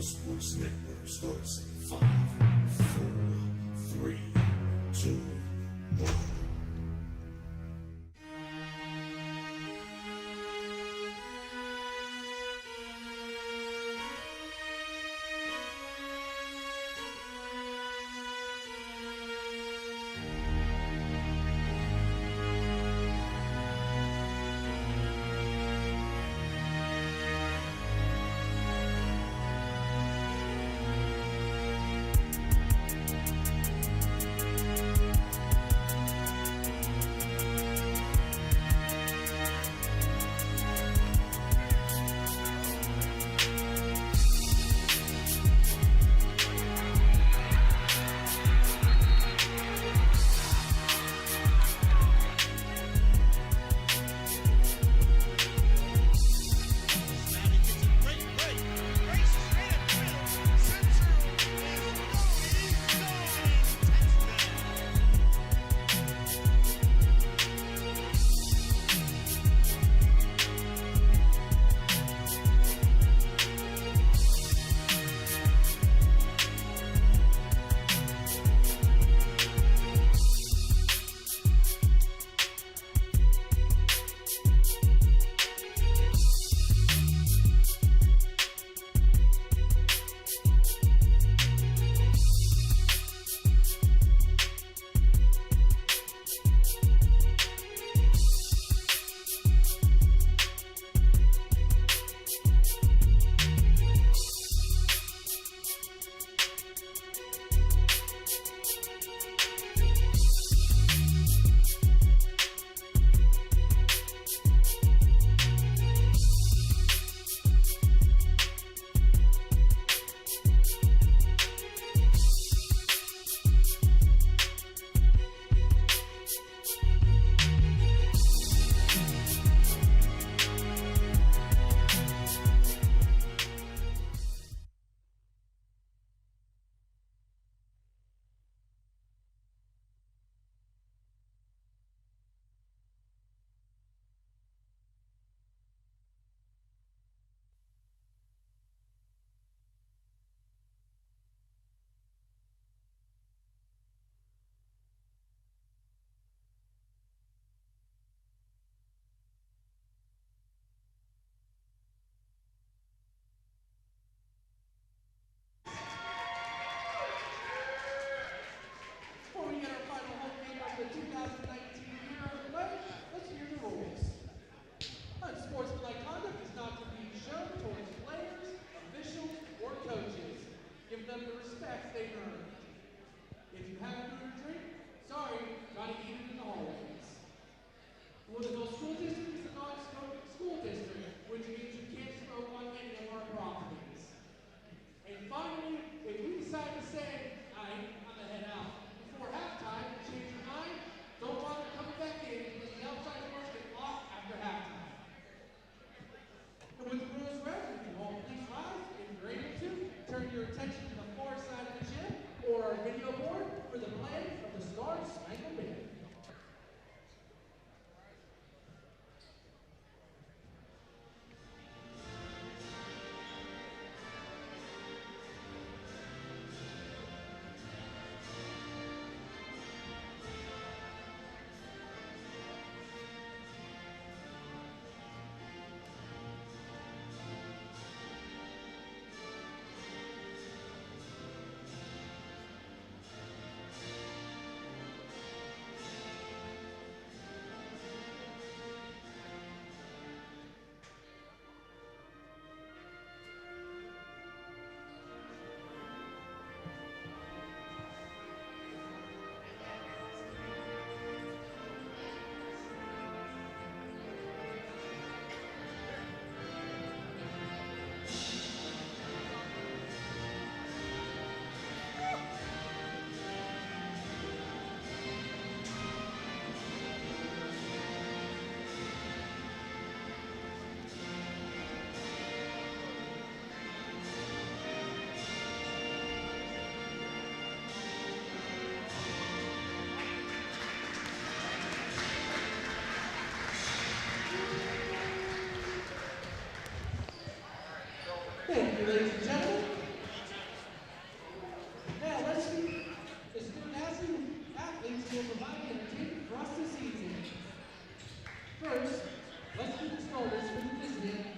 Sports Network starts in 5, 4, 3, 2, 1.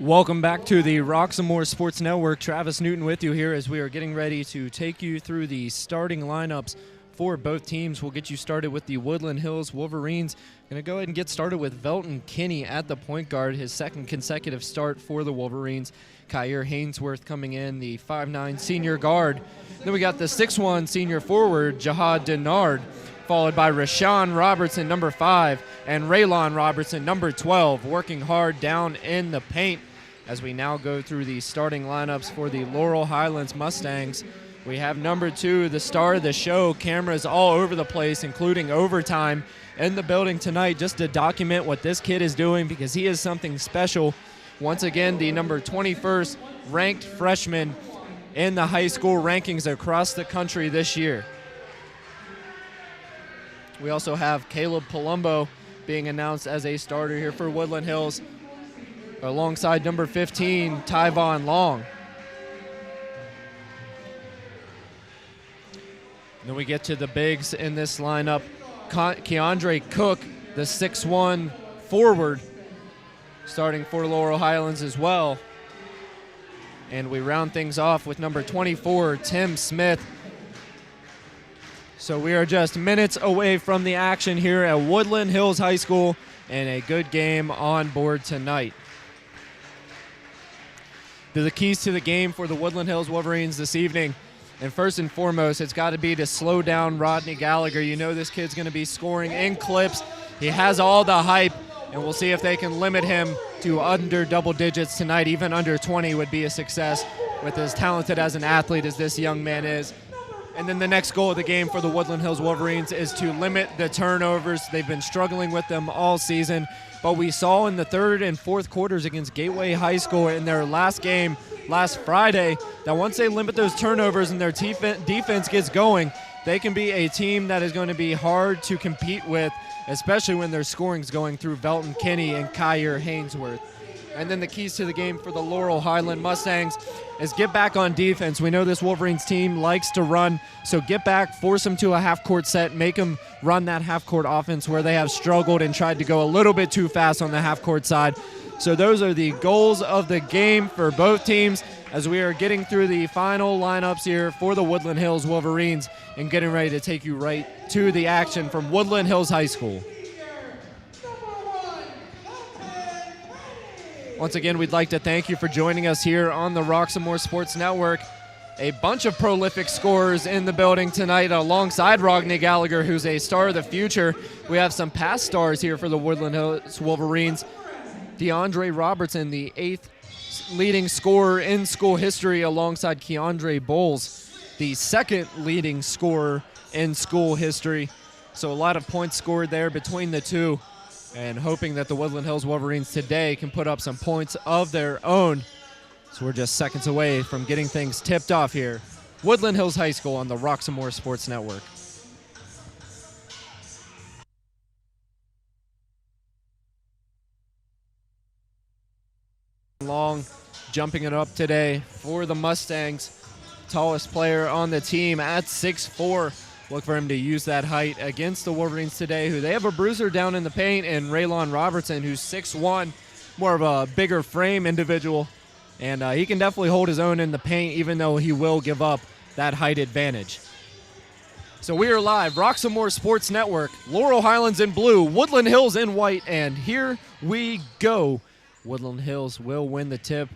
Welcome back to the Roxamore Sports Network. Travis Newton with you here as we are getting ready to take you through the starting lineups for both teams. We'll get you started with the Woodland Hills Wolverines. Going to go ahead and get started with Velton Kinney at the point guard, his second consecutive start for the Wolverines. Kyer Hainsworth coming in, the 5'9 senior guard. Then we got the 6'1 senior forward, Jahad Denard, followed by Rashawn Robertson, number 5, and Raylon Robertson, number 12, working hard down in the paint. As we now go through the starting lineups for the Laurel Highlands Mustangs, we have number 2, the star of the show, cameras all over the place, including overtime in the building tonight, just to document what this kid is doing because he is something special. Once again, the number 21st ranked freshman in the high school rankings across the country this year. We also have Caleb Palumbo being announced as a starter here for Woodland Hills, alongside number 15, Tyvon Long. Then we get to the bigs in this lineup. Keandre Cook, the 6'1 forward, starting for Laurel Highlands as well. And we round things off with number 24, Tim Smith. So we are just minutes away from the action here at Woodland Hills High School, and a good game on board tonight. The keys to the game for the Woodland Hills Wolverines this evening, and first and foremost, it's got to be to slow down Rodney Gallagher. You know this kid's going to be scoring in clips. He has all the hype, and we'll see if they can limit him to under double digits tonight. Even under 20 would be a success with as talented as an athlete as this young man is. And then the next goal of the game for the Woodland Hills Wolverines is to limit the turnovers. They've been struggling with them all season, but we saw in the third and fourth quarters against Gateway High School in their last game last Friday that once they limit those turnovers and their defense gets going, they can be a team that is going to be hard to compete with, especially when their scoring's going through Velton Kinney and Kyer Hainsworth. And then the keys to the game for the Laurel Highland Mustangs is get back on defense. We know this Wolverines team likes to run, so get back, force them to a half-court set, make them run that half-court offense where they have struggled and tried to go a little bit too fast on the half-court side. So those are the goals of the game for both teams as we are getting through the final lineups here for the Woodland Hills Wolverines and getting ready to take you right to the action from Woodland Hills High School. Once again, we'd like to thank you for joining us here on the Roxamore Sports Network. A bunch of prolific scorers in the building tonight alongside Rodney Gallagher, who's a star of the future. We have some past stars here for the Woodland Hills Wolverines. DeAndre Robertson, the 8th leading scorer in school history, alongside Keandre Bowles, the 2nd leading scorer in school history. So a lot of points scored there between the two, and hoping that the Woodland Hills Wolverines today can put up some points of their own. So we're just seconds away from getting things tipped off here. Woodland Hills High School on the Roxamore Sports Network. Long jumping it up today for the Mustangs. Tallest player on the team at 6'4". Look for him to use that height against the Wolverines today, who they have a bruiser down in the paint, and Raylon Robertson, who's 6'1", more of a bigger frame individual. And he can definitely hold his own in the paint, even though he will give up that height advantage. So we are live, Roxamore Sports Network, Laurel Highlands in blue, Woodland Hills in white, and here we go. Woodland Hills will win the tip,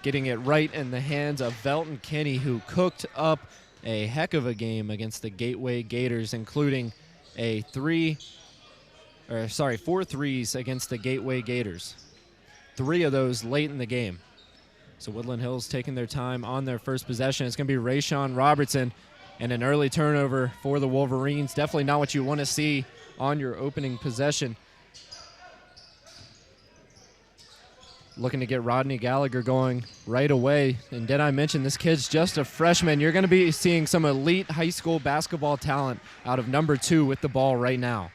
getting it right in the hands of Velton Kinney, who cooked up a heck of a game against the Gateway Gators, including 4 threes against the Gateway Gators. 3 of those late in the game. So Woodland Hills taking their time on their first possession. It's going to be Rashawn Robertson, and an early turnover for the Wolverines. Definitely not what you want to see on your opening possession. Looking to get Rodney Gallagher going right away. And did I mention this kid's just a freshman? You're going to be seeing some elite high school basketball talent out of number 2 with the ball right now.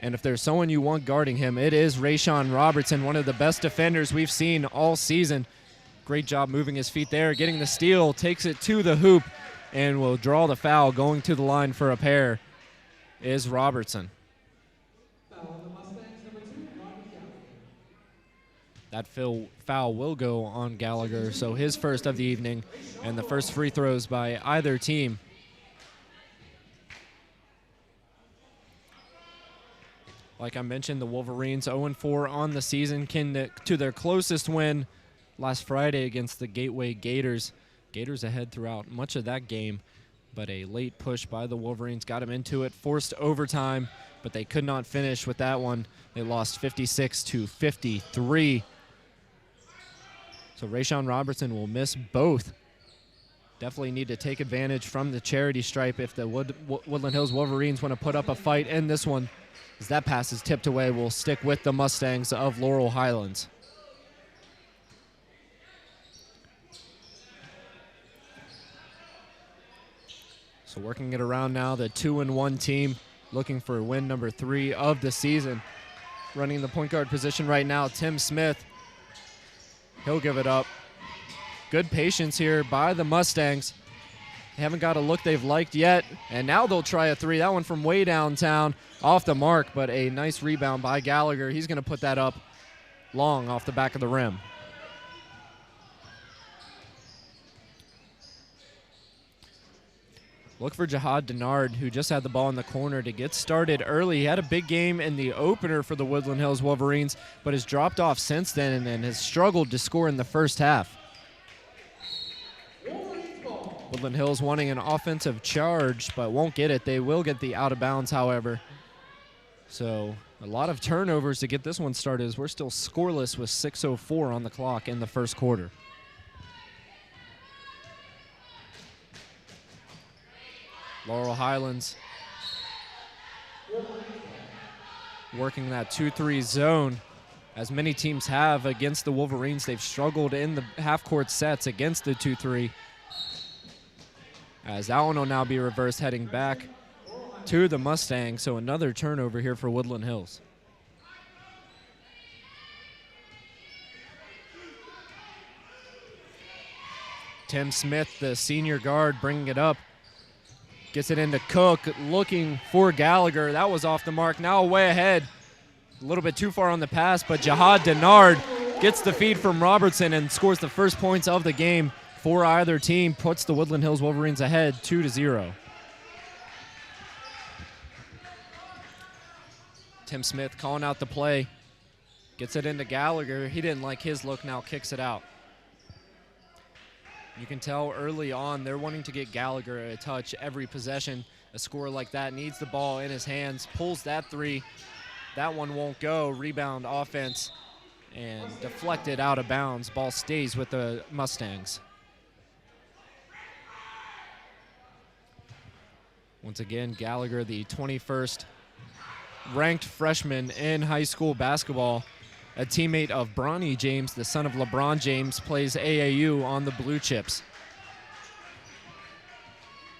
And if there's someone you want guarding him, it is Rashawn Robertson, one of the best defenders we've seen all season. Great job moving his feet there, getting the steal, takes it to the hoop, and will draw the foul. Going to the line for a pair is Robertson. That foul will go on Gallagher, so his first of the evening, and the first free throws by either team. Like I mentioned, the Wolverines 0-4 on the season, to their closest win last Friday against the Gateway Gators. Gators ahead throughout much of that game, but a late push by the Wolverines got them into it, forced overtime, but they could not finish with that one. They lost 56-53. So Rayshawn Robertson will miss both. Definitely need to take advantage from the charity stripe if the Woodland Hills Wolverines want to put up a fight in this one. As that pass is tipped away, we'll stick with the Mustangs of Laurel Highlands. So working it around now, the 2-1 team looking for win number 3 of the season. Running the point guard position right now, Tim Smith. He'll give it up. Good patience here by the Mustangs. They haven't got a look they've liked yet, and now they'll try a 3. That one from way downtown, off the mark, but a nice rebound by Gallagher. He's going to put that up long off the back of the rim. Look for Jihad Denard, who just had the ball in the corner to get started early. He had a big game in the opener for the Woodland Hills Wolverines, but has dropped off since then and has struggled to score in the first half. Woodland Hills wanting an offensive charge, but won't get it. They will get the out of bounds, however. So a lot of turnovers to get this one started, as we're still scoreless with 6:04 on the clock in the first quarter. Laurel Highlands working that 2-3 zone, as many teams have against the Wolverines. They've struggled in the half-court sets against the 2-3. As that one will now be reversed, heading back to the Mustangs. So another turnover here for Woodland Hills. Tim Smith, the senior guard, bringing it up. Gets it into Cook, looking for Gallagher. That was off the mark. Now way ahead. A little bit too far on the pass, but Jihad Denard gets the feed from Robertson and scores the first points of the game for either team. Puts the Woodland Hills Wolverines ahead 2-0. Tim Smith calling out the play. Gets it into Gallagher. He didn't like his look, now kicks it out. You can tell early on they're wanting to get Gallagher a touch every possession. A scorer like that needs the ball in his hands, pulls that 3. That one won't go. Rebound offense and deflected out of bounds. Ball stays with the Mustangs. Once again, Gallagher, the 21st ranked freshman in high school basketball, a teammate of Bronny James, the son of LeBron James, plays AAU on the Blue Chips.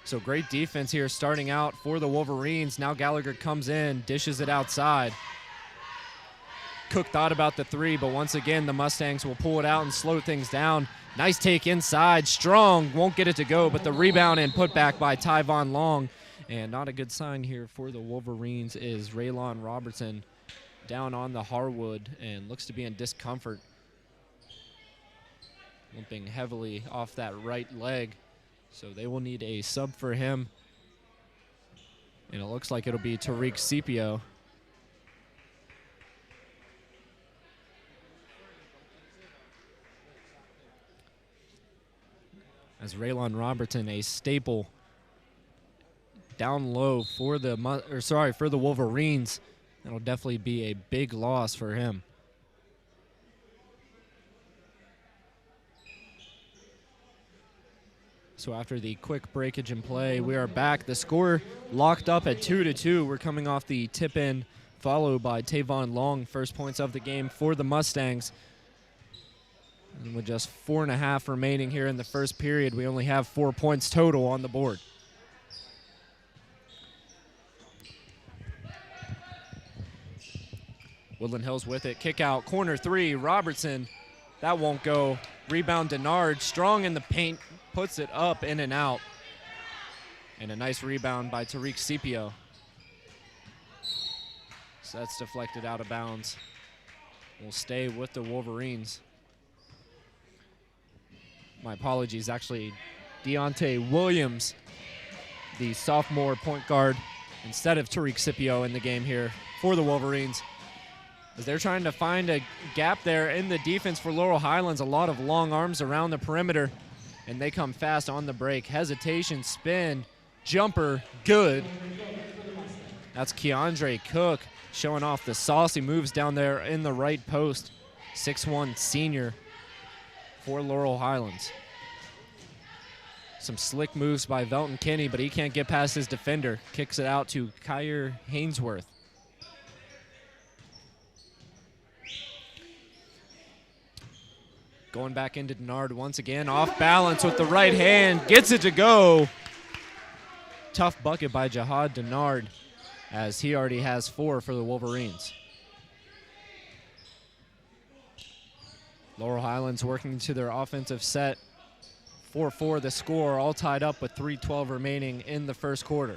So great defense here starting out for the Wolverines. Now Gallagher comes in, dishes it outside. Cook thought about the 3, but once again, the Mustangs will pull it out and slow things down. Nice take inside. Strong won't get it to go, but the rebound and put back by Tyvon Long. And not a good sign here for the Wolverines is Raylon Robertson down on the hardwood and looks to be in discomfort. Limping heavily off that right leg. So they will need a sub for him. And it looks like it'll be Tariq Scipio. As Raylon Robertson, a staple down low for the Wolverines. That'll definitely be a big loss for him. So after the quick breakage in play, we are back. The score locked up at 2-2. We're coming off the tip-in, followed by Tavon Long, first points of the game for the Mustangs. And with just 4.5 remaining here in the first period, we only have 4 points total on the board. Woodland Hills with it. Kick out, corner 3, Robertson. That won't go. Rebound Denard, strong in the paint, puts it up, in and out. And a nice rebound by Tariq Scipio. So that's deflected out of bounds. will stay with the Wolverines. My apologies, actually, Deontay Williams, the sophomore point guard, instead of Tariq Scipio in the game here for the Wolverines. As they're trying to find a gap there in the defense for Laurel Highlands, a lot of long arms around the perimeter, and they come fast on the break. Hesitation, spin, jumper, good. That's Keandre Cook showing off the saucy moves down there in the right post. 6'1" senior for Laurel Highlands. Some slick moves by Velton Kinney, but he can't get past his defender. Kicks it out to Kyer Hainsworth. Going back into Denard once again, off balance with the right hand, gets it to go. Tough bucket by Jihad Denard, as he already has 4 for the Wolverines. Laurel Highlands working to their offensive set. 4-4 the score, all tied up with 3:12 remaining in the first quarter.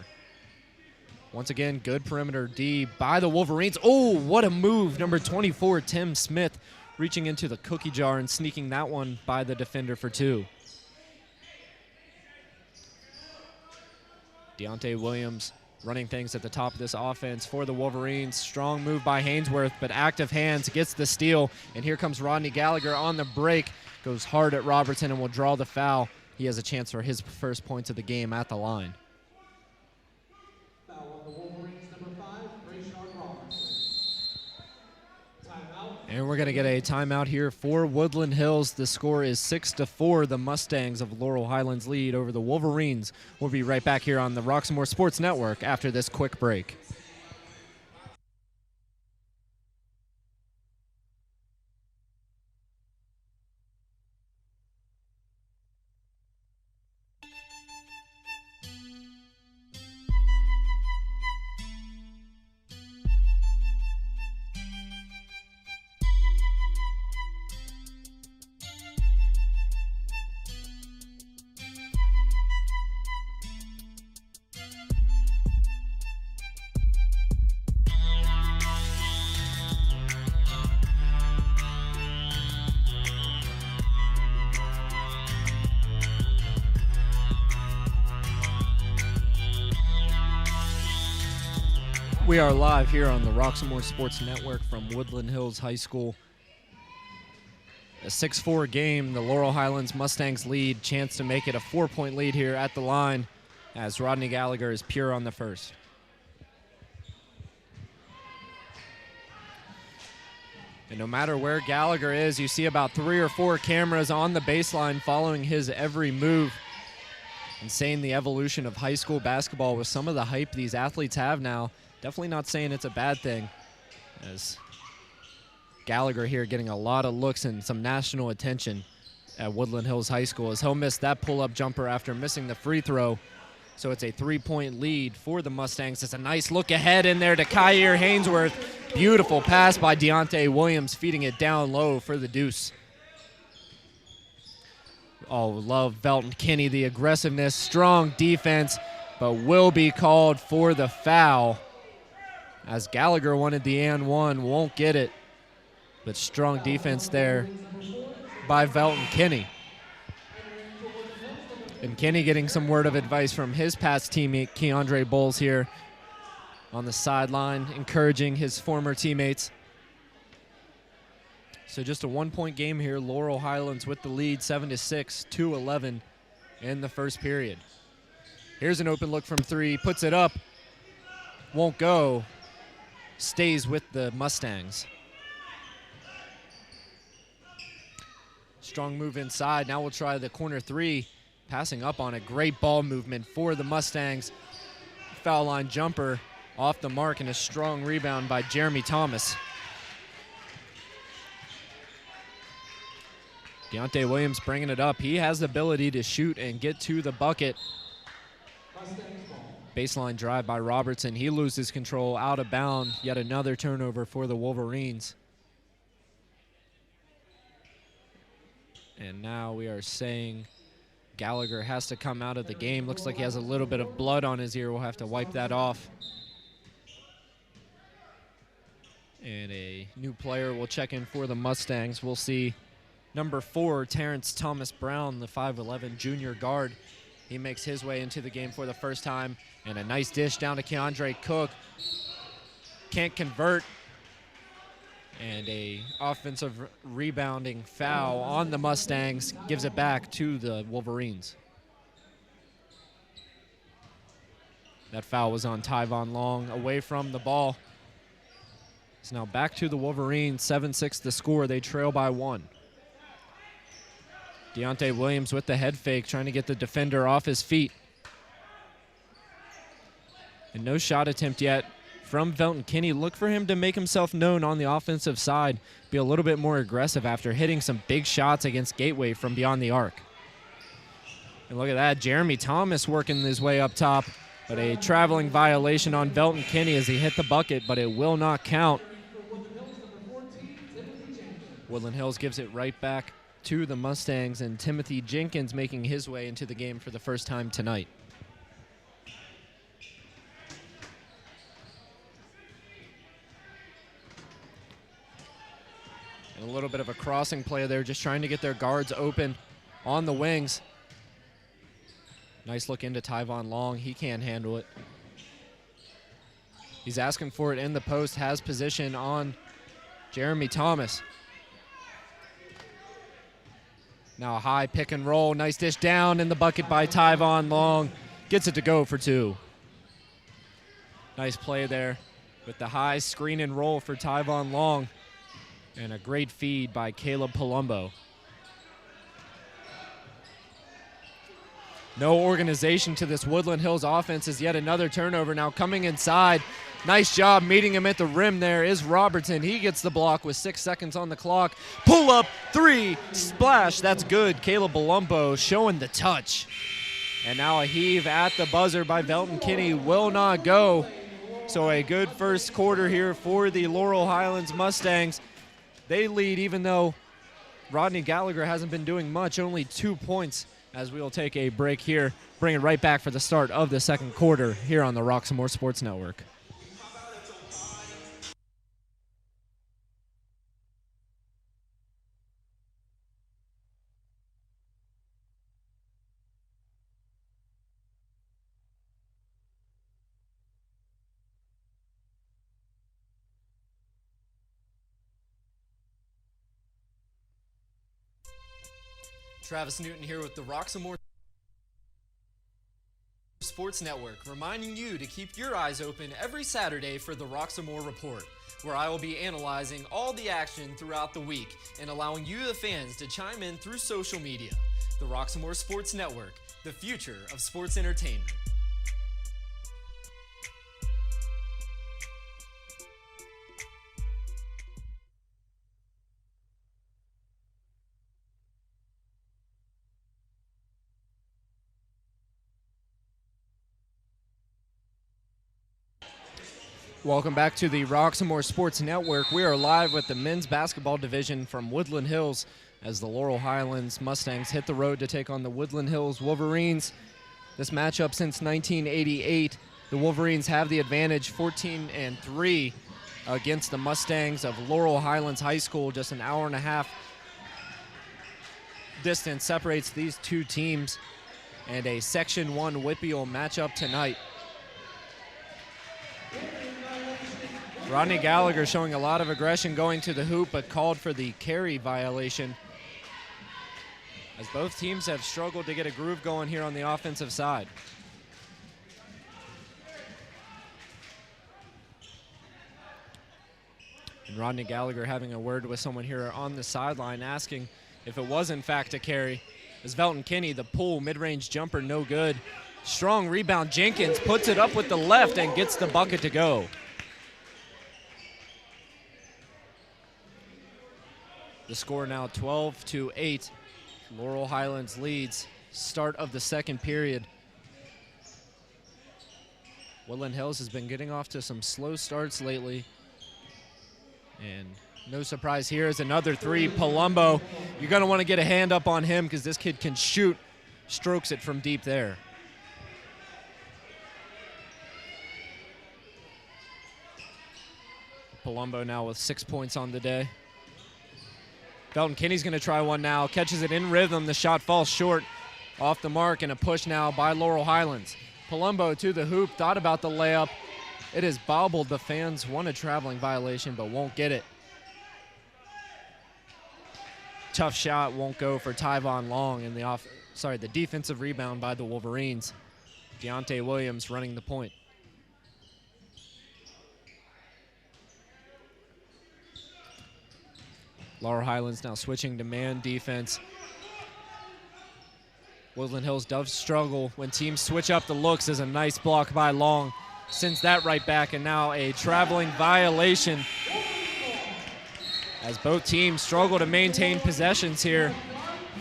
Once again, good perimeter D by the Wolverines. Oh, what a move. Number 24, Tim Smith, reaching into the cookie jar and sneaking that one by the defender for 2. Deontay Williams running things at the top of this offense for the Wolverines. Strong move by Hainsworth, but active hands, gets the steal. And here comes Rodney Gallagher on the break. Goes hard at Robertson and will draw the foul. He has a chance for his first points of the game at the line. Foul on the Wolverines, number 5, Rayshard Robertson. Timeout. And we're going to get a timeout here for Woodland Hills. The score is 6-4. The Mustangs of Laurel Highlands lead over the Wolverines. We'll be right back here on the Roxmore Sports Network after this quick break. We are live here on the Roxmore Sports Network from Woodland Hills High School. A 6-4 game. The Laurel Highlands Mustangs lead. Chance to make it a 4-point lead here at the line as Rodney Gallagher is pure on the first. And no matter where Gallagher is, you see about 3 or 4 cameras on the baseline following his every move. And saying the evolution of high school basketball with some of the hype these athletes have now. Definitely not saying it's a bad thing, as Gallagher here getting a lot of looks and some national attention at Woodland Hills High School, as he'll miss that pull-up jumper after missing the free throw. So it's a 3-point lead for the Mustangs. It's a nice look ahead in there to Kyer Hainsworth. Beautiful pass by Deontay Williams, feeding it down low for the deuce. Oh, love Velton Kinney, the aggressiveness, strong defense, but will be called for the foul. As Gallagher wanted the and one, won't get it. But strong defense there by Velton Kinney. And Kinney getting some word of advice from his past teammate, Keandre Bowles, here on the sideline, encouraging his former teammates. So just a 1-point game here. Laurel Highlands with the lead, 7-6, 2-11 in the first period. Here's an open look from 3, puts it up, won't go. Stays with the Mustangs. Strong move inside. Now we'll try the corner 3. Passing up on a great ball movement for the Mustangs. Foul line jumper off the mark and a strong rebound by Jeremy Thomas. Deontay Williams bringing it up. He has the ability to shoot and get to the bucket. Baseline drive by Robertson. He loses control, out of bound. Yet another turnover for the Wolverines. And now we are saying Gallagher has to come out of the game. Looks like he has a little bit of blood on his ear. We'll have to wipe that off. And a new player will check in for the Mustangs. We'll see number 4, Terrence Thomas Brown, the 5'11 junior guard. He makes his way into the game for the first time. And a nice dish down to Keandre Cook. Can't convert. And a offensive rebounding foul on the Mustangs gives it back to the Wolverines. That foul was on Tyvon Long, away from the ball. It's now back to the Wolverines, 7-6 the score. They trail by 1. Deontay Williams with the head fake, trying to get the defender off his feet. And no shot attempt yet from Velton Kinney. Look for him to make himself known on the offensive side, be a little bit more aggressive after hitting some big shots against Gateway from beyond the arc. And look at that, Jeremy Thomas working his way up top, but a traveling violation on Velton Kinney as he hit the bucket, but it will not count. Woodland Hills gives it right back to the Mustangs, and Timothy Jenkins making his way into the game for the first time tonight. And a little bit of a crossing play there, just trying to get their guards open on the wings. Nice look into Tyvon Long. He can't handle it. He's asking for it in the post, has position on Jeremy Thomas. Now a high pick and roll. Nice dish down in the bucket by Tyvon Long. Gets it to go for 2. Nice play there with the high screen and roll for Tyvon Long. And a great feed by Caleb Palumbo. No organization to this Woodland Hills offense as yet another turnover. Now coming inside. Nice job meeting him at the rim there is Robertson. He gets the block with 6 seconds on the clock. Pull up, 3, splash. That's good. Caleb Palumbo showing the touch. And now a heave at the buzzer by Velton Kinney will not go. So a good first quarter here for the Laurel Highlands Mustangs. They lead even though Rodney Gallagher hasn't been doing much, only 2 points, as we will take a break here. Bring it right back for the start of the second quarter here on the Roxamore Sports Network. Travis Newton here with the Roxamore Sports Network, reminding you to keep your eyes open every Saturday for the Roxamore Report, where I will be analyzing all the action throughout the week and allowing you, the fans, to chime in through social media. The Roxamore Sports Network, the future of sports entertainment. Welcome back to the Roxamore Sports Network. We are live with the men's basketball division from Woodland Hills as the Laurel Highlands Mustangs hit the road to take on the Woodland Hills Wolverines. This matchup since 1988, the Wolverines have the advantage 14-3 against the Mustangs of Laurel Highlands High School. Just an hour and a half distance separates these two teams, and a Section 1 WPIAL matchup tonight. Rodney Gallagher showing a lot of aggression going to the hoop, but called for the carry violation, as both teams have struggled to get a groove going here on the offensive side. And Rodney Gallagher having a word with someone here on the sideline, asking if it was in fact a carry. As Velton Kinney, the pull, mid-range jumper, no good. Strong rebound, Jenkins puts it up with the left and gets the bucket to go. The score now 12-8. Laurel Highlands leads. Start of the second period. Woodland Hills has been getting off to some slow starts lately. And no surprise here is another 3. Palumbo, you're going to want to get a hand up on him because this kid can shoot. Strokes it from deep there. Palumbo now with 6 points on the day. Felton Kinney's going to try one now. Catches it in rhythm. The shot falls short. Off the mark, and a push now by Laurel Highlands. Palumbo to the hoop. Thought about the layup. It is bobbled. The fans want a traveling violation, but won't get it. Tough shot. Won't go for Tyvon Long in the defensive rebound by the Wolverines. Deontay Williams running the point. Laurel Highlands now switching to man defense. Woodland Hills does struggle when teams switch up the looks. As a nice block by Long. Sends that right back, and now a traveling violation as both teams struggle to maintain possessions here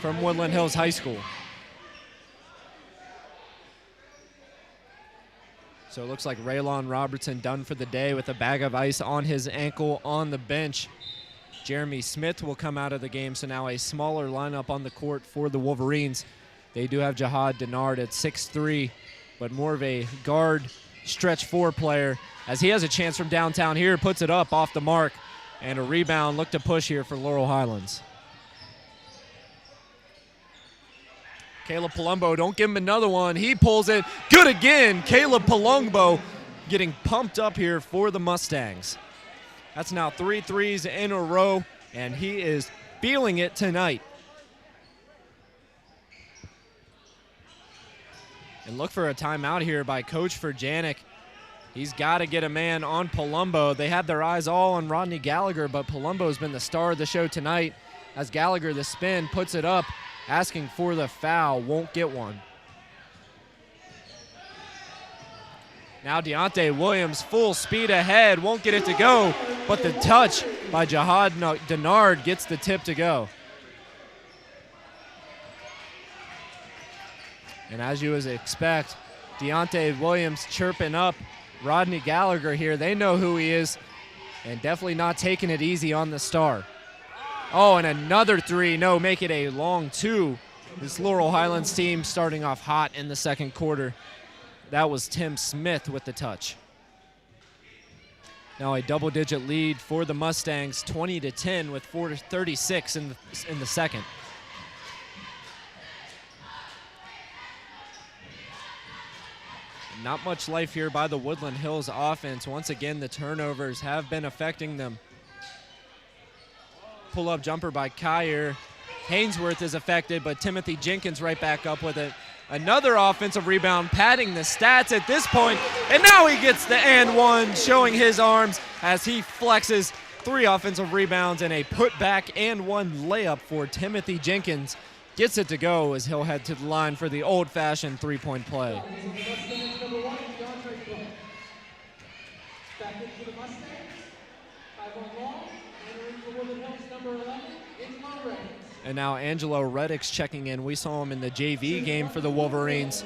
from Woodland Hills High School. So it looks like Raylon Robertson done for the day with a bag of ice on his ankle on the bench. Jeremy Smith will come out of the game, so now a smaller lineup on the court for the Wolverines. They do have Jihad Denard at 6'3", but more of a guard stretch 4 player, as he has a chance from downtown here, puts it up off the mark, and a rebound. Look to push here for Laurel Highlands. Caleb Palumbo, don't give him another one. He pulls it. Good again. Caleb Palumbo getting pumped up here for the Mustangs. That's now 3 threes in a row, and he is feeling it tonight. And look for a timeout here by Coach Furjanic. He's got to get a man on Palumbo. They had their eyes all on Rodney Gallagher, but Palumbo's been the star of the show tonight as Gallagher, the spin, puts it up, asking for the foul, won't get one. Now Deontay Williams full speed ahead, won't get it to go, but the touch by Jihad Denard gets the tip to go. And as you would expect, Deontay Williams chirping up Rodney Gallagher here. They know who he is, and definitely not taking it easy on the star. Oh, and another 3. No, make it a long 2. This Laurel Highlands team starting off hot in the second quarter. That was Tim Smith with the touch. Now a double-digit lead for the Mustangs, 20-10 with 4:36 in the second. Not much life here by the Woodland Hills offense. Once again, the turnovers have been affecting them. Pull-up jumper by Kyer. Hainsworth is affected, but Timothy Jenkins right back up with it. Another offensive rebound, padding the stats at this point, and now he gets the and one, showing his arms as he flexes. 3 offensive rebounds and a putback and 1 layup for Timothy Jenkins. Gets it to go as he'll head to the line for the old-fashioned 3-point play. Back into the Mustangs. Tyvon Long, entering for Woodland Hills, number 11, Angelo Reddick. And now Angelo Reddick's checking in. We saw him in the JV game for the Wolverines.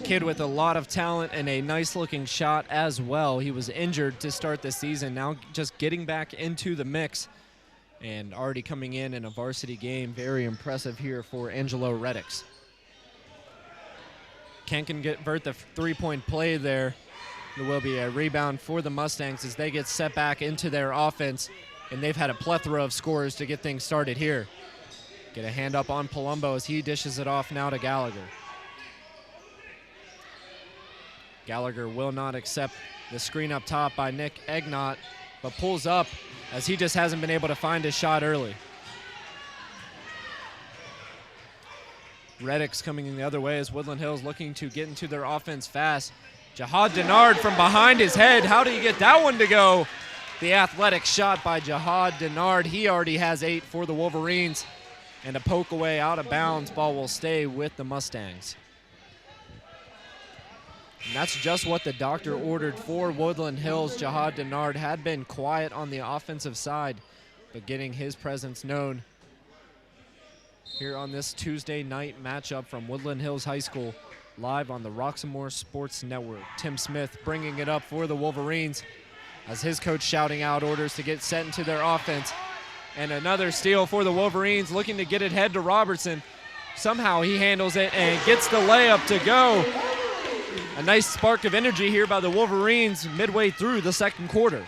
Kid with a lot of talent and a nice-looking shot as well. He was injured to start the season. Now just getting back into the mix and already coming in a varsity game. Very impressive here for Angelo Reddicks. Can't convert the 3-point play there. There will be a rebound for the Mustangs as they get set back into their offense, and they've had a plethora of scores to get things started here. Get a hand up on Palumbo as he dishes it off now to Gallagher. Gallagher will not accept the screen up top by Nick Egnott, but pulls up as he just hasn't been able to find his shot early. Reddick's coming in the other way as Woodland Hills looking to get into their offense fast. Jihad Denard from behind his head. How do you get that one to go? The athletic shot by Jihad Denard. He already has 8 for the Wolverines. And a poke away out of bounds. Ball will stay with the Mustangs. And that's just what the doctor ordered for Woodland Hills. Jihad Denard had been quiet on the offensive side, but getting his presence known here on this Tuesday night matchup from Woodland Hills High School, live on the Roxamore Sports Network. Tim Smith bringing it up for the Wolverines as his coach shouting out orders to get set into their offense. And another steal for the Wolverines, looking to get it head to Robertson. Somehow he handles it and gets the layup to go. A nice spark of energy here by the Wolverines midway through the second quarter.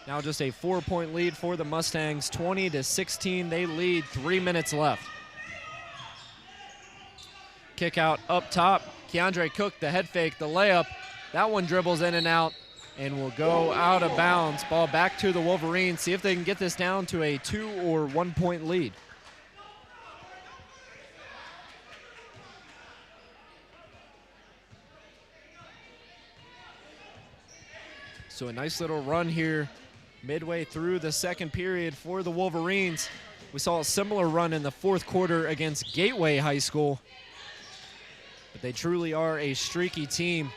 Now just a 4-point lead for the Mustangs, 20-16. They lead, 3 minutes left. Kick out up top. Keandre Cook, the head fake, the layup. That one dribbles in and out and will go out of bounds. Ball back to the Wolverines. See if they can get this down to a 2 or 1 point lead. So a nice little run here midway through the second period for the Wolverines. We saw a similar run in the fourth quarter against Gateway High School. But they truly are a streaky team.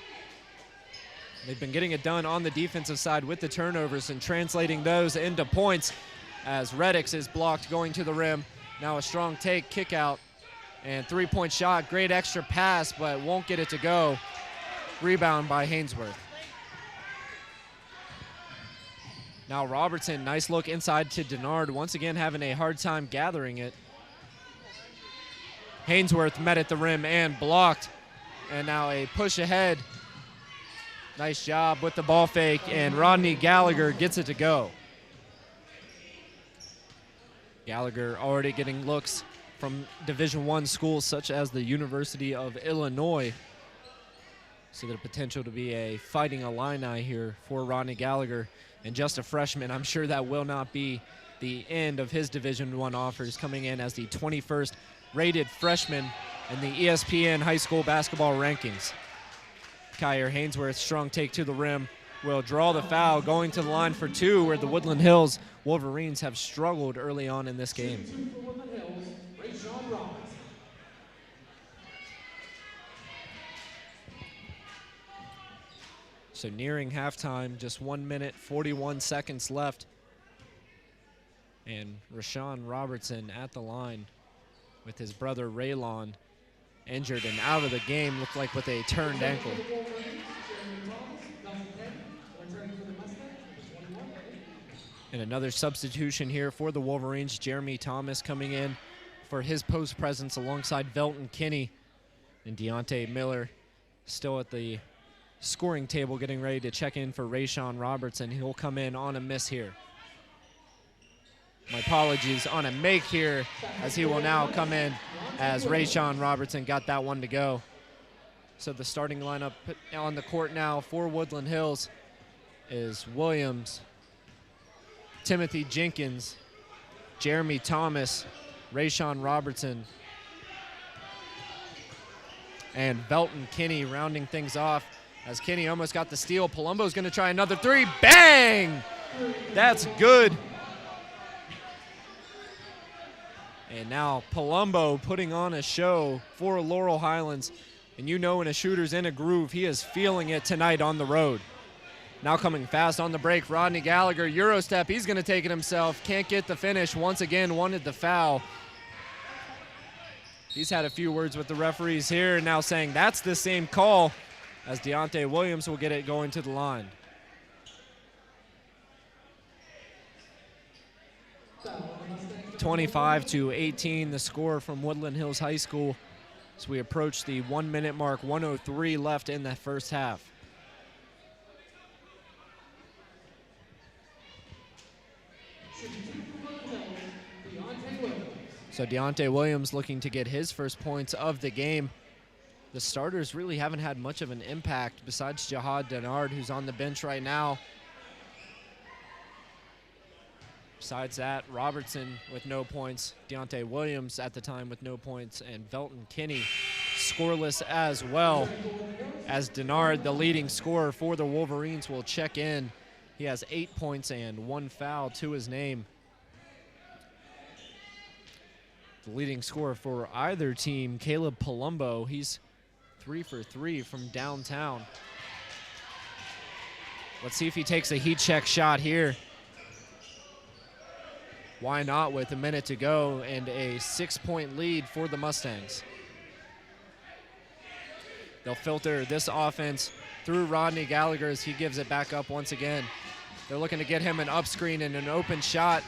They've been getting it done on the defensive side with the turnovers and translating those into points as Reddix is blocked going to the rim. Now a strong take, kick out, and 3-point shot. Great extra pass, but won't get it to go. Rebound by Hainsworth. Now Robertson, nice look inside to Denard, once again having a hard time gathering it. Hainsworth met at the rim and blocked. And now a push ahead. Nice job with the ball fake, and Rodney Gallagher gets it to go. Gallagher already getting looks from Division I schools such as the University of Illinois. So the potential to be a fighting Illini here for Rodney Gallagher. And just a freshman, I'm sure that will not be the end of his Division I offers, coming in as the 21st rated freshman in the ESPN high school basketball rankings. Kyer Hainsworth, strong take to the rim, will draw the foul, going to the line for 2, where the Woodland Hills Wolverines have struggled early on in this game. So nearing halftime, just 1 minute, 41 seconds left. And Rashawn Robertson at the line with his brother Raylon injured and out of the game, looked like with a turned ankle. And another substitution here for the Wolverines. Jeremy Thomas coming in for his post presence alongside Velton Kinney. And Deontay Miller still at the scoring table getting ready to check in for Rashawn Robertson. He'll come in on a miss here. My apologies, on a make here, as he will now come in as Rashawn Robertson got that one to go. So the starting lineup on the court now for Woodland Hills is Williams, Timothy Jenkins, Jeremy Thomas, Rashawn Robertson, and Velton Kinney rounding things off as Kinney almost got the steal. Palumbo's going to try another 3. Bang! That's good. And now Palumbo putting on a show for Laurel Highlands. And you know when a shooter's in a groove, he is feeling it tonight on the road. Now coming fast on the break, Rodney Gallagher, Euro step, he's going to take it himself. Can't get the finish, once again wanted the foul. He's had a few words with the referees here, now saying that's the same call, as Deontay Williams will get it going to the line. (25-18) the score from Woodland Hills High School as we approach the 1 minute mark, 1:03 left in the first half. So Deontay Williams looking to get his first points of the game. The starters really haven't had much of an impact besides Jihad Denard, who's on the bench right now. Besides that, Robertson with no points, Deontay Williams at the time with no points, and Velton Kinney scoreless as well, as Denard, the leading scorer for the Wolverines, will check in. He has 8 points and 1 foul to his name. The leading scorer for either team, Caleb Palumbo, he's 3 for 3 from downtown. Let's see if he takes a heat check shot here. Why not with a minute to go and a 6-point lead for the Mustangs. They'll filter this offense through Rodney Gallagher as he gives it back up once again. They're looking to get him an up screen and an open shot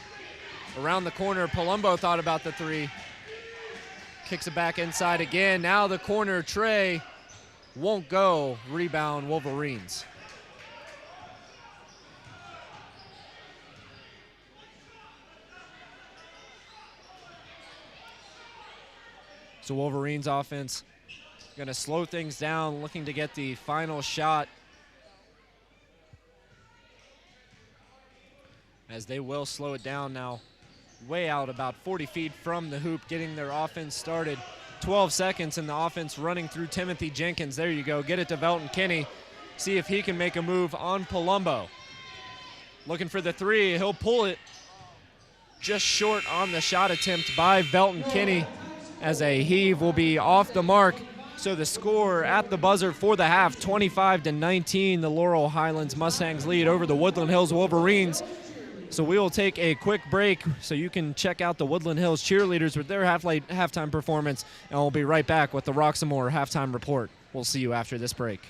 around the corner. Palumbo thought about the 3. Kicks it back inside again. Now the corner tray won't go. Rebound Wolverines. So Wolverines offense going to slow things down, looking to get the final shot, as they will slow it down now. Way out about 40 feet from the hoop, getting their offense started. 12 seconds and the offense running through Timothy Jenkins. There you go. Get it to Velton Kinney. See if he can make a move on Palumbo. Looking for the three. He'll pull it just short on the shot attempt by Velton Kinney, as a heave will be off the mark. So the score at the buzzer for the half, 25-19. The Laurel Highlands Mustangs lead over the Woodland Hills Wolverines. So we will take a quick break so you can check out the Woodland Hills cheerleaders with their halftime performance, and we'll be right back with the Roxamore halftime report. We'll see you after this break.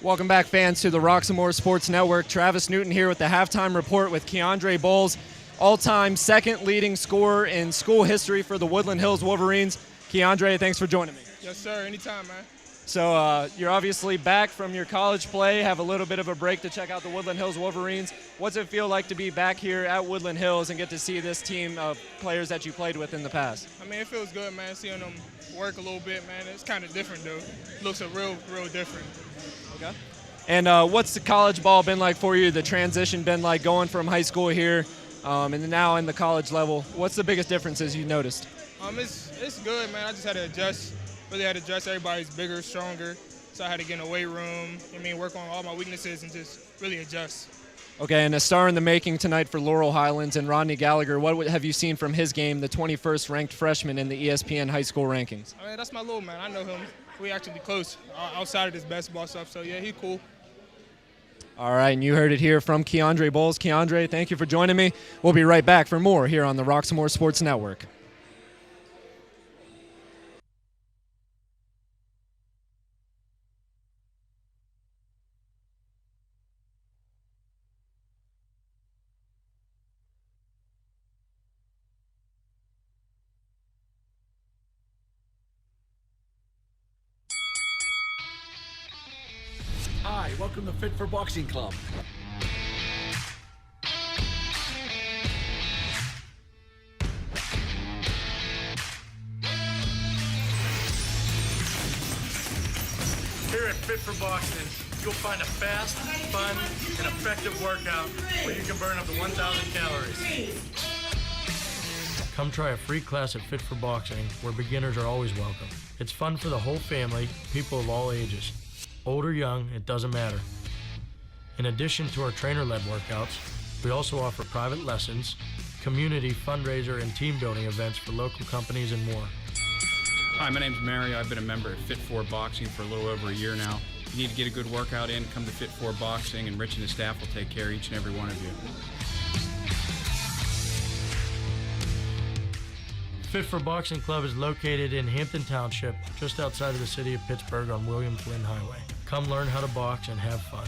Welcome back, fans, to the Roxamore Sports Network. Travis Newton here with the halftime report with Keandre Bowles, all-time second leading scorer in school history for the Woodland Hills Wolverines. Keandre, thanks for joining me. Yes, sir. Anytime, man. So you're obviously back from your college play, have a little bit of a break to check out the Woodland Hills Wolverines. What's it feel like to be back here at Woodland Hills and get to see this team of players that you played with in the past? I mean, it feels good, man, seeing them work a little bit, man. It's kind of different, though. Looks a real different. Okay. And what's the college ball been like for you, the transition been like going from high school here and now in the college level? What's the biggest differences you noticed? It's good, man. I just had to adjust. Really had to adjust. Everybody's bigger, stronger. So I had to get in the weight room. Work on all my weaknesses and just really adjust. Okay, and a star in the making tonight for Laurel Highlands and Rodney Gallagher. What have you seen from his game, the 21st ranked freshman in the ESPN high school rankings? I mean, that's my little man. I know him. We actually close outside of this basketball stuff. So, yeah, he's cool. All right, and you heard it here from Keandre Bowles. Keandre, thank you for joining me. We'll be right back for more here on the Roxamore Sports Network. Hi, welcome to Fit for Boxing Club. Here at Fit for Boxing, you'll find a fast, fun, and effective workout where you can burn up to 1,000 calories. Come try a free class at Fit for Boxing, where beginners are always welcome. It's fun for the whole family, people of all ages. Old or young, it doesn't matter. In addition to our trainer-led workouts, we also offer private lessons, community fundraiser and team building events for local companies and more. Hi, my name's Mario. I've been a member of Fit 4 Boxing for a little over a year now. If you need to get a good workout in, come to Fit 4 Boxing, and Rich and his staff will take care of each and every one of you. Fit for Boxing Club is located in Hampton Township, just outside of the city of Pittsburgh on William Flynn Highway. Come learn how to box and have fun.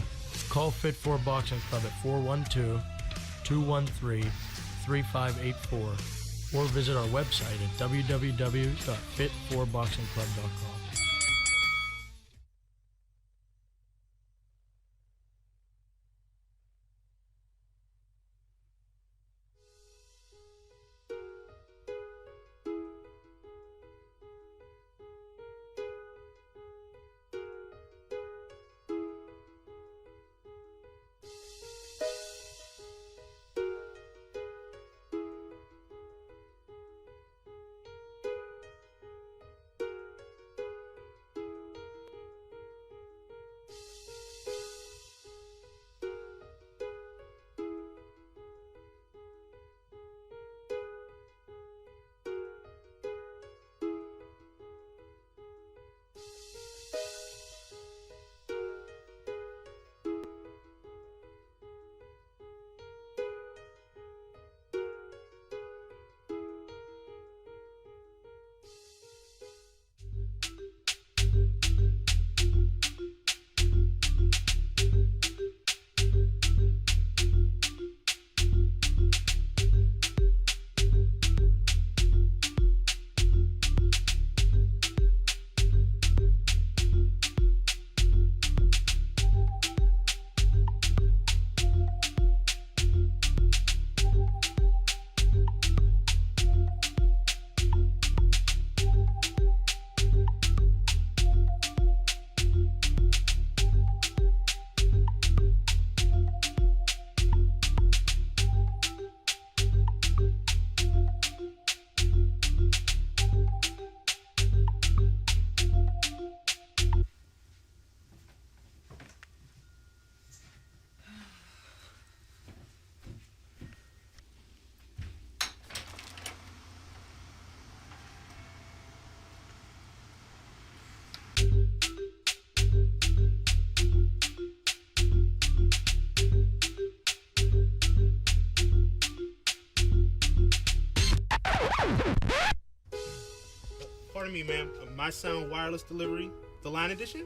Call Fit for Boxing Club at 412-213-3584 or visit our website at www.fit4boxingclub.com. Pardon me, ma'am. My Sound Wireless Delivery, the line edition?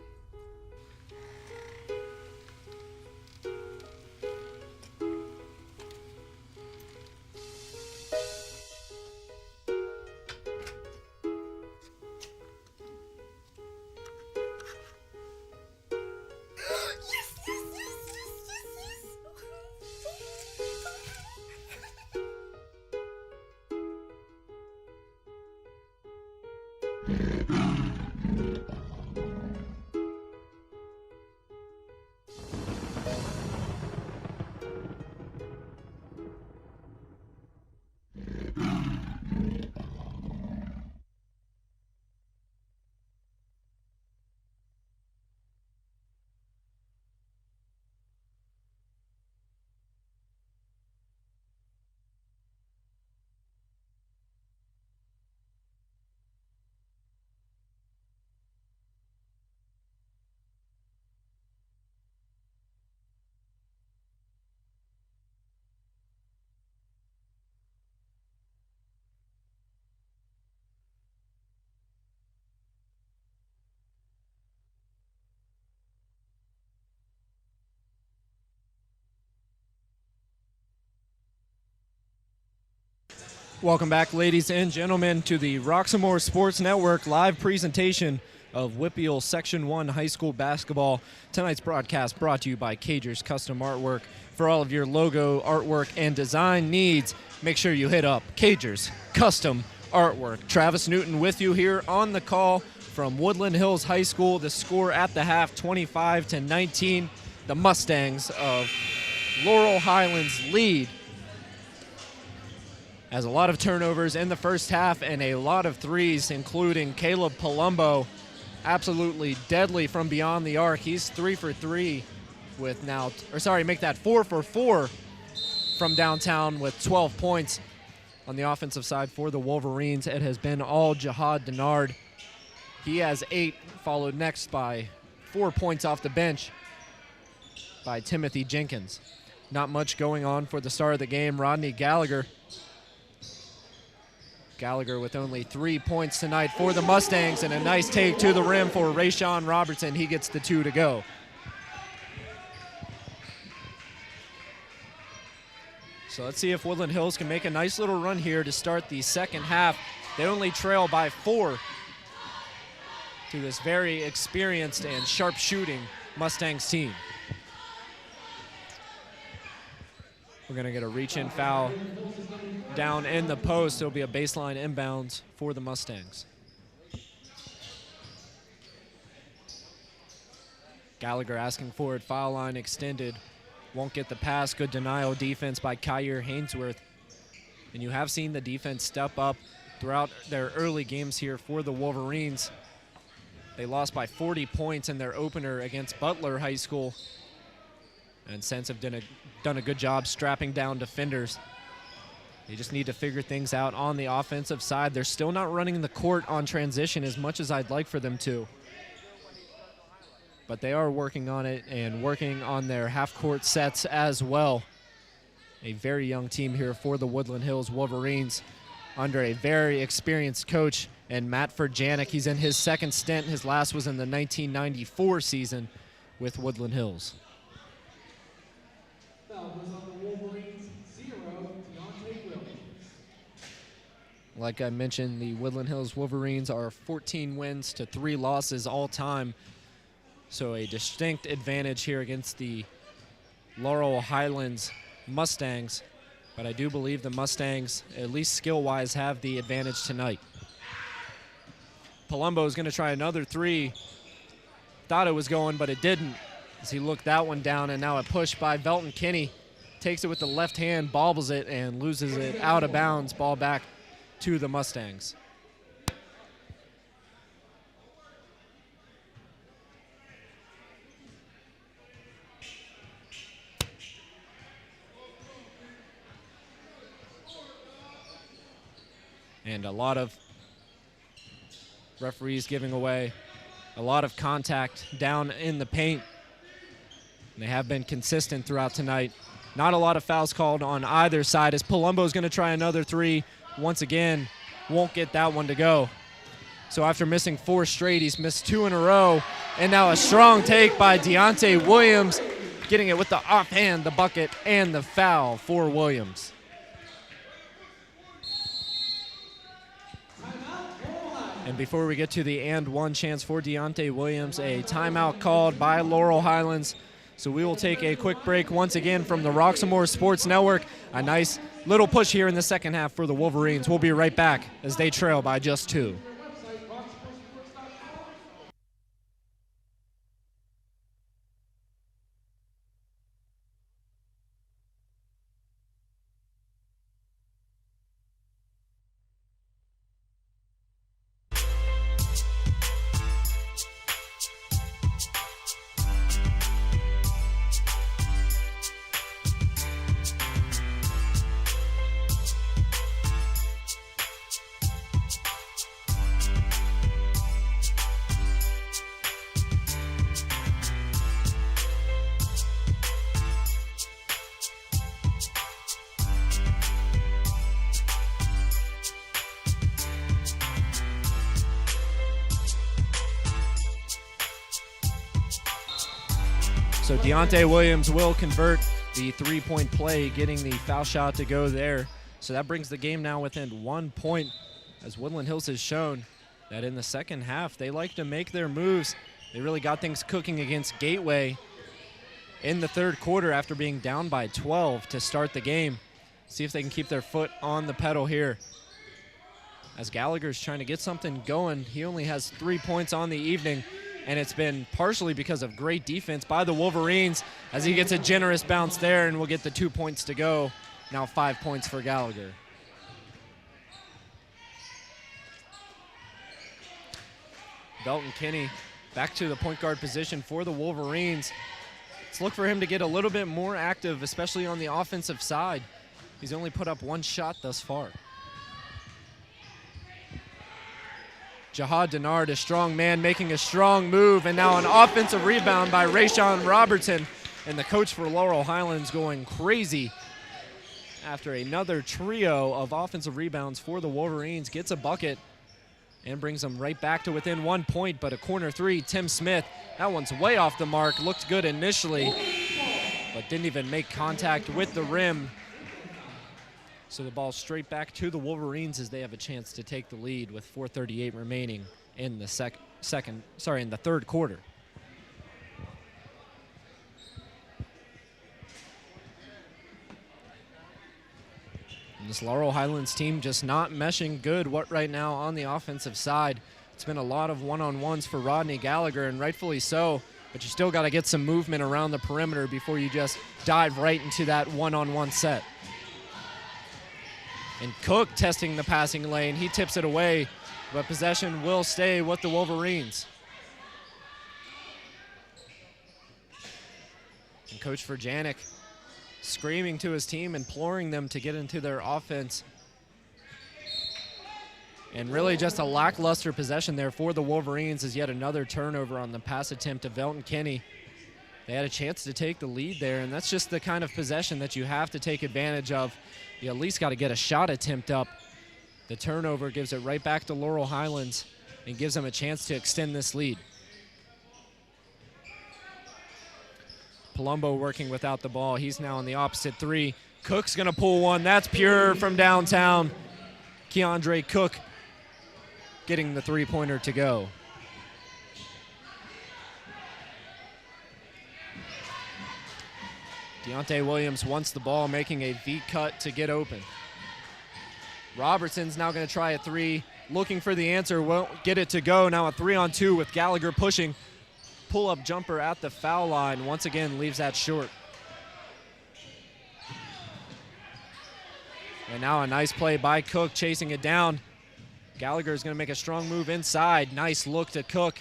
Welcome back, ladies and gentlemen, to the Roxamore Sports Network live presentation of Whippeal Section 1 High School Basketball. Tonight's broadcast brought to you by Cagers Custom Artwork. For all of your logo, artwork, and design needs, make sure you hit up Cagers Custom Artwork. Travis Newton with you here on the call from Woodland Hills High School. The score at the half, 25-19. The Mustangs of Laurel Highlands lead. As a lot of turnovers in the first half and a lot of threes, including Caleb Palumbo, absolutely deadly from beyond the arc. He's 3 for 3 with now, make that 4 for 4 from downtown with 12 points. On the offensive side for the Wolverines, it has been all Jihad Denard. He has 8, followed next by 4 points off the bench by Timothy Jenkins. Not much going on for the start of the game. Rodney Gallagher with only 3 points tonight for the Mustangs, and a nice take to the rim for Rayshawn Robertson. He gets the 2 to go. So let's see if Woodland Hills can make a nice little run here to start the second half. They only trail by 4 to this very experienced and sharp shooting Mustangs team. We're going to get a reach-in foul down in the post. It'll be a baseline inbounds for the Mustangs. Gallagher asking for it. Foul line extended. Won't get the pass. Good denial defense by Kyer Hainsworth. And you have seen the defense step up throughout their early games here for the Wolverines. They lost by 40 points in their opener against Butler High School. And since have done a good job strapping down defenders. They just need to figure things out on the offensive side. They're still not running the court on transition as much as I'd like for them to. But they are working on it and working on their half-court sets as well. A very young team here for the Woodland Hills Wolverines under a very experienced coach, and Matt Furjanik. He's in his second stint. His last was in the 1994 season with Woodland Hills. Like I mentioned, the Woodland Hills Wolverines are 14 wins to 3 losses all time. So a distinct advantage here against the Laurel Highlands Mustangs. But I do believe the Mustangs, at least skill-wise, have the advantage tonight. Palumbo is going to try another 3. Thought it was going, but it didn't, as he looked that one down, and now a push by Velton Kinney. Takes it with the left hand, bobbles it, and loses it out of bounds. Ball back to the Mustangs. And a lot of referees giving away a lot of contact down in the paint. And they have been consistent throughout tonight. Not a lot of fouls called on either side as Palumbo's going to try another 3. Once again, won't get that one to go. So after missing 4 straight, he's missed 2 in a row. And now a strong take by Deontay Williams, getting it with the offhand, the bucket, and the foul for Williams. And before we get to the and one chance for Deontay Williams, a timeout called by Laurel Highlands. So we will take a quick break once again from the Roxamore Sports Network. A nice little push here in the second half for the Wolverines. We'll be right back as they trail by just 2. So Deontay Williams will convert the 3-point play, getting the foul shot to go there. So that brings the game now within 1 point, as Woodland Hills has shown that in the second half, they like to make their moves. They really got things cooking against Gateway in the third quarter after being down by 12 to start the game. See if they can keep their foot on the pedal here. As Gallagher's trying to get something going, he only has 3 points on the evening, and it's been partially because of great defense by the Wolverines as he gets a generous bounce there and will get the 2 points to go. Now 5 points for Gallagher. Belton Kinney back to the point guard position for the Wolverines. Let's look for him to get a little bit more active, especially on the offensive side. He's only put up 1 shot thus far. Jahad Denard, a strong man, making a strong move, and now an offensive rebound by Rayshawn Robertson, and the coach for Laurel Highlands going crazy after another trio of offensive rebounds for the Wolverines. Gets a bucket and brings them right back to within 1 point, but a corner three, Tim Smith, that one's way off the mark. Looked good initially, but didn't even make contact with the rim. So the ball straight back to the Wolverines as they have a chance to take the lead with 4:38 remaining in the in the third quarter. And this Laurel Highlands team just not meshing good right now on the offensive side. It's been a lot of one-on-ones for Rodney Gallagher, and rightfully so, but you still got to get some movement around the perimeter before you just dive right into that one-on-one set. And Cook testing the passing lane. He tips it away, but possession will stay with the Wolverines. And Coach Verjanik screaming to his team, imploring them to get into their offense. And really just a lackluster possession there for the Wolverines as yet another turnover on the pass attempt to Velton Kinney. They had a chance to take the lead there, and that's just the kind of possession that you have to take advantage of. You at least got to get a shot attempt up. The turnover gives it right back to Laurel Highlands and gives them a chance to extend this lead. Palumbo working without the ball. He's now on the opposite three. Cook's going to pull one. That's pure from downtown. Keandre Cook getting the three-pointer to go. Deontay Williams wants the ball, making a V-cut to get open. Robertson's now going to try a three, looking for the answer, won't get it to go. Now a 3-on-2 with Gallagher pushing. Pull-up jumper at the foul line. Once again, leaves that short. And now a nice play by Cook, chasing it down. Gallagher's going to make a strong move inside. Nice look to Cook.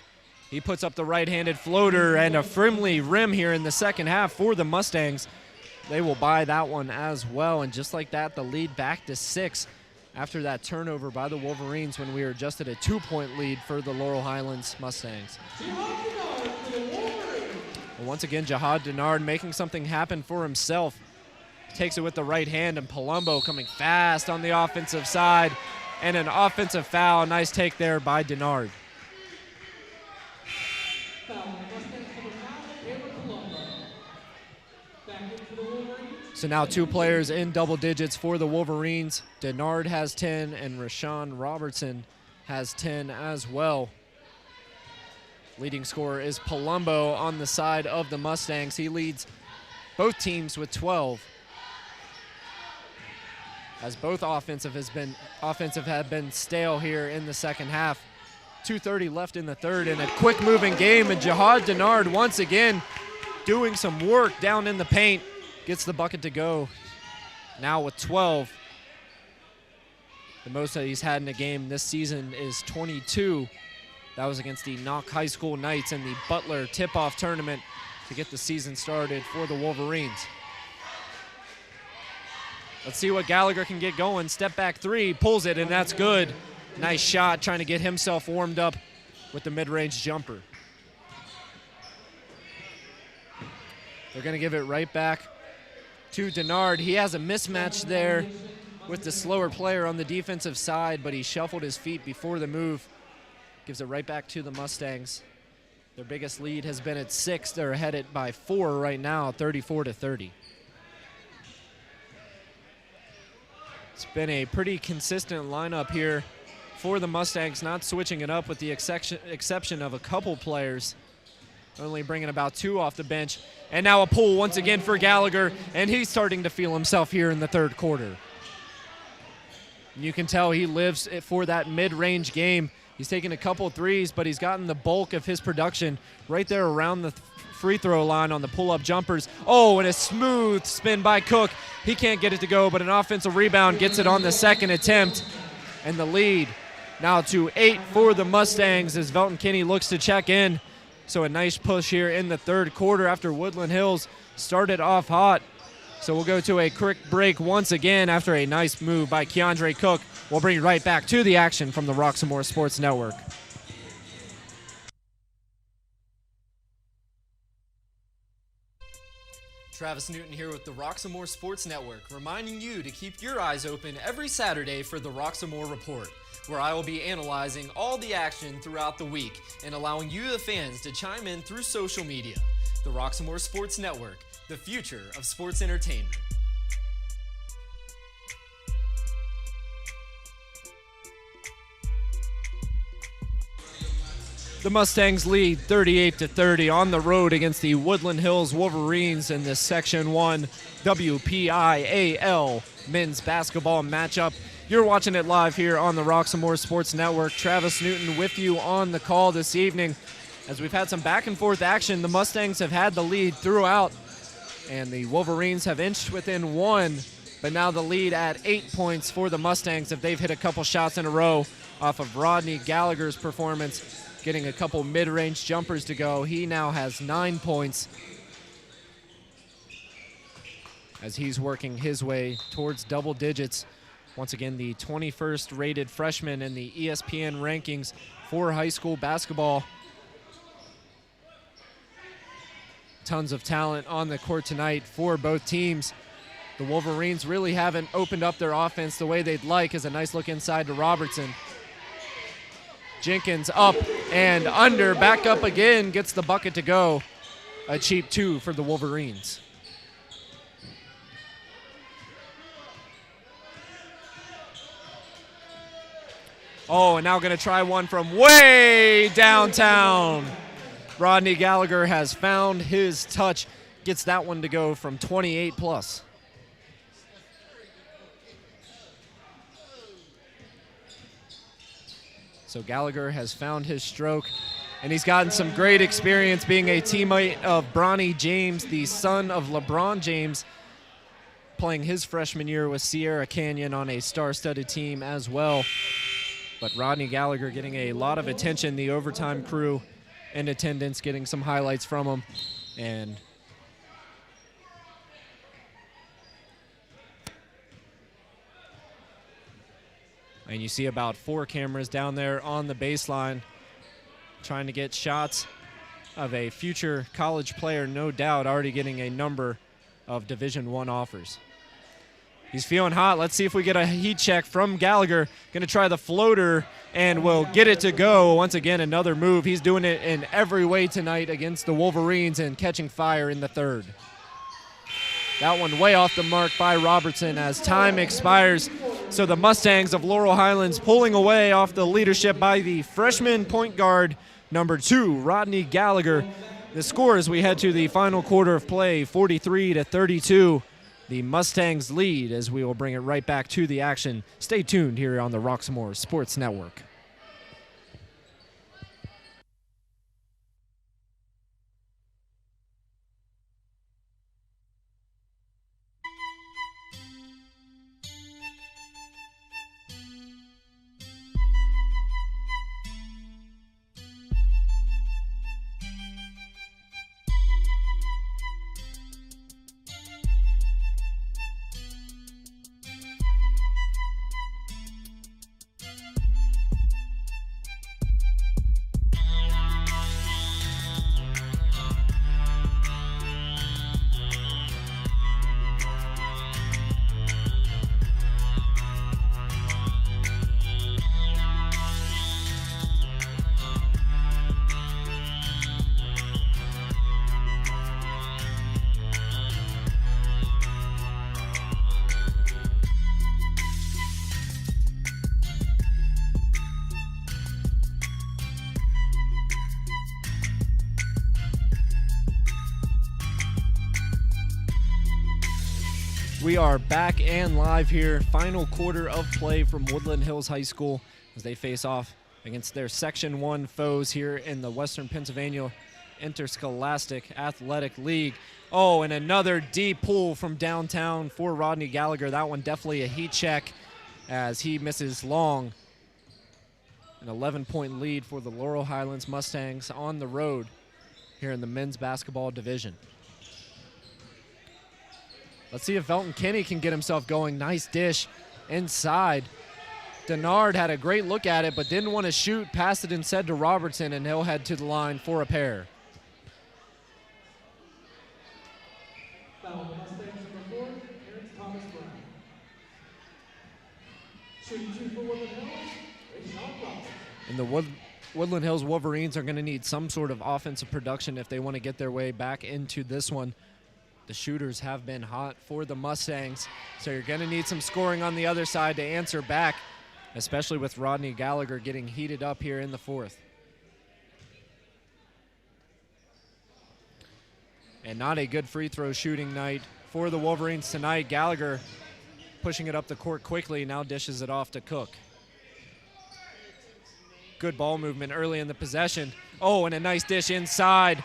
He puts up the right-handed floater and a friendly rim here in the second half for the Mustangs. They will buy that one as well. And just like that, the lead back to 6 after that turnover by the Wolverines when we were just at a 2-point lead for the Laurel Highlands Mustangs. Well, once again, Jahad Denard making something happen for himself. Takes it with the right hand, and Palumbo coming fast on the offensive side. And an offensive foul. Nice take there by Denard. So now 2 players in double digits for the Wolverines. Denard has 10 and Rashawn Robertson has 10 as well. Leading scorer is Palumbo on the side of the Mustangs. He leads both teams with 12. As both offensive have been stale here in the second half. 2:30 left in the third, and a quick moving game, and Jahad Denard once again doing some work down in the paint. Gets the bucket to go. Now with 12. The most that he's had in a game this season is 22. That was against the Knock High School Knights in the Butler tip-off tournament to get the season started for the Wolverines. Let's see what Gallagher can get going. Step back three, pulls it, and that's good. Nice shot, trying to get himself warmed up with the mid-range jumper. They're going to give it right back to Denard. He has a mismatch there with the slower player on the defensive side, but he shuffled his feet before the move. Gives it right back to the Mustangs. Their biggest lead has been at 6. They're ahead by 4 right now, 34-30. It's been a pretty consistent lineup here for the Mustangs, not switching it up with the exception of a couple players, only bringing about 2 off the bench. And now a pull once again for Gallagher, and he's starting to feel himself here in the third quarter. You can tell he lives for that mid-range game. He's taken a couple threes, but he's gotten the bulk of his production right there around the free throw line on the pull-up jumpers. Oh, and a smooth spin by Cook. He can't get it to go, but an offensive rebound gets it on the second attempt. And the lead now to 8 for the Mustangs as Velton Kinney looks to check in. So a nice push here in the third quarter after Woodland Hills started off hot. So we'll go to a quick break once again after a nice move by Keandre Cook. We'll bring you right back to the action from the Roxamore Sports Network. Travis Newton here with the Roxamore Sports Network, reminding you to keep your eyes open every Saturday for the Roxamore Report, where I will be analyzing all the action throughout the week and allowing you, the fans, to chime in through social media. The Roxamore Sports Network, the future of sports entertainment. The Mustangs lead 38-30 on the road against the Woodland Hills Wolverines in this Section 1 WPIAL men's basketball matchup. You're watching it live here on the Roxamore Sports Network. Travis Newton with you on the call this evening. As we've had some back and forth action, the Mustangs have had the lead throughout, and the Wolverines have inched within 1, but now the lead at 8 points for the Mustangs if they've hit a couple shots in a row off of Rodney Gallagher's performance, getting a couple mid-range jumpers to go. He now has 9 points as he's working his way towards double digits. Once again, the 21st rated freshman in the ESPN rankings for high school basketball. Tons of talent on the court tonight for both teams. The Wolverines really haven't opened up their offense the way they'd like, as a nice look inside to Robertson. Jenkins up and under, back up again, gets the bucket to go. A cheap 2 for the Wolverines. Oh, and now going to try one from way downtown. Rodney Gallagher has found his touch, gets that one to go from 28 plus. So Gallagher has found his stroke, and he's gotten some great experience being a teammate of Bronny James, the son of LeBron James, playing his freshman year with Sierra Canyon on a star-studded team as well. But Rodney Gallagher getting a lot of attention, the overtime crew in attendance, getting some highlights from him. And you see about 4 cameras down there on the baseline trying to get shots of a future college player, no doubt, already getting a number of Division I offers. He's feeling hot. Let's see if we get a heat check from Gallagher. Going to try the floater and will get it to go. Once again, another move. He's doing it in every way tonight against the Wolverines and catching fire in the third. That one way off the mark by Robertson as time expires. So the Mustangs of Laurel Highlands pulling away off the leadership by the freshman point guard, number 2, Rodney Gallagher. The score as we head to the final quarter of play, 43-32. The Mustangs lead, as we will bring it right back to the action. Stay tuned here on the Roxamore Sports Network. We are back and live here. Final quarter of play from Woodland Hills High School as they face off against their Section 1 foes here in the Western Pennsylvania Interscholastic Athletic League. Oh, and another deep pull from downtown for Rodney Gallagher. That one definitely a heat check as he misses long. An 11-point lead for the Laurel Highlands Mustangs on the road here in the men's basketball division. Let's see if Velton Kinney can get himself going. Nice dish inside. Denard had a great look at it but didn't want to shoot, passed it instead to Robertson, and he'll head to the line for a pair. Foul Mustangs number 4, Aaron Thomas Brown. Shooting 2 for Woodland Hills, Rayshon Robertson. And the Woodland Hills Wolverines are going to need some sort of offensive production if they want to get their way back into this one. The shooters have been hot for the Mustangs, so you're going to need some scoring on the other side to answer back, especially with Rodney Gallagher getting heated up here in the fourth. And not a good free throw shooting night for the Wolverines tonight. Gallagher pushing it up the court quickly, now dishes it off to Cook. Good ball movement early in the possession. Oh, and a nice dish inside.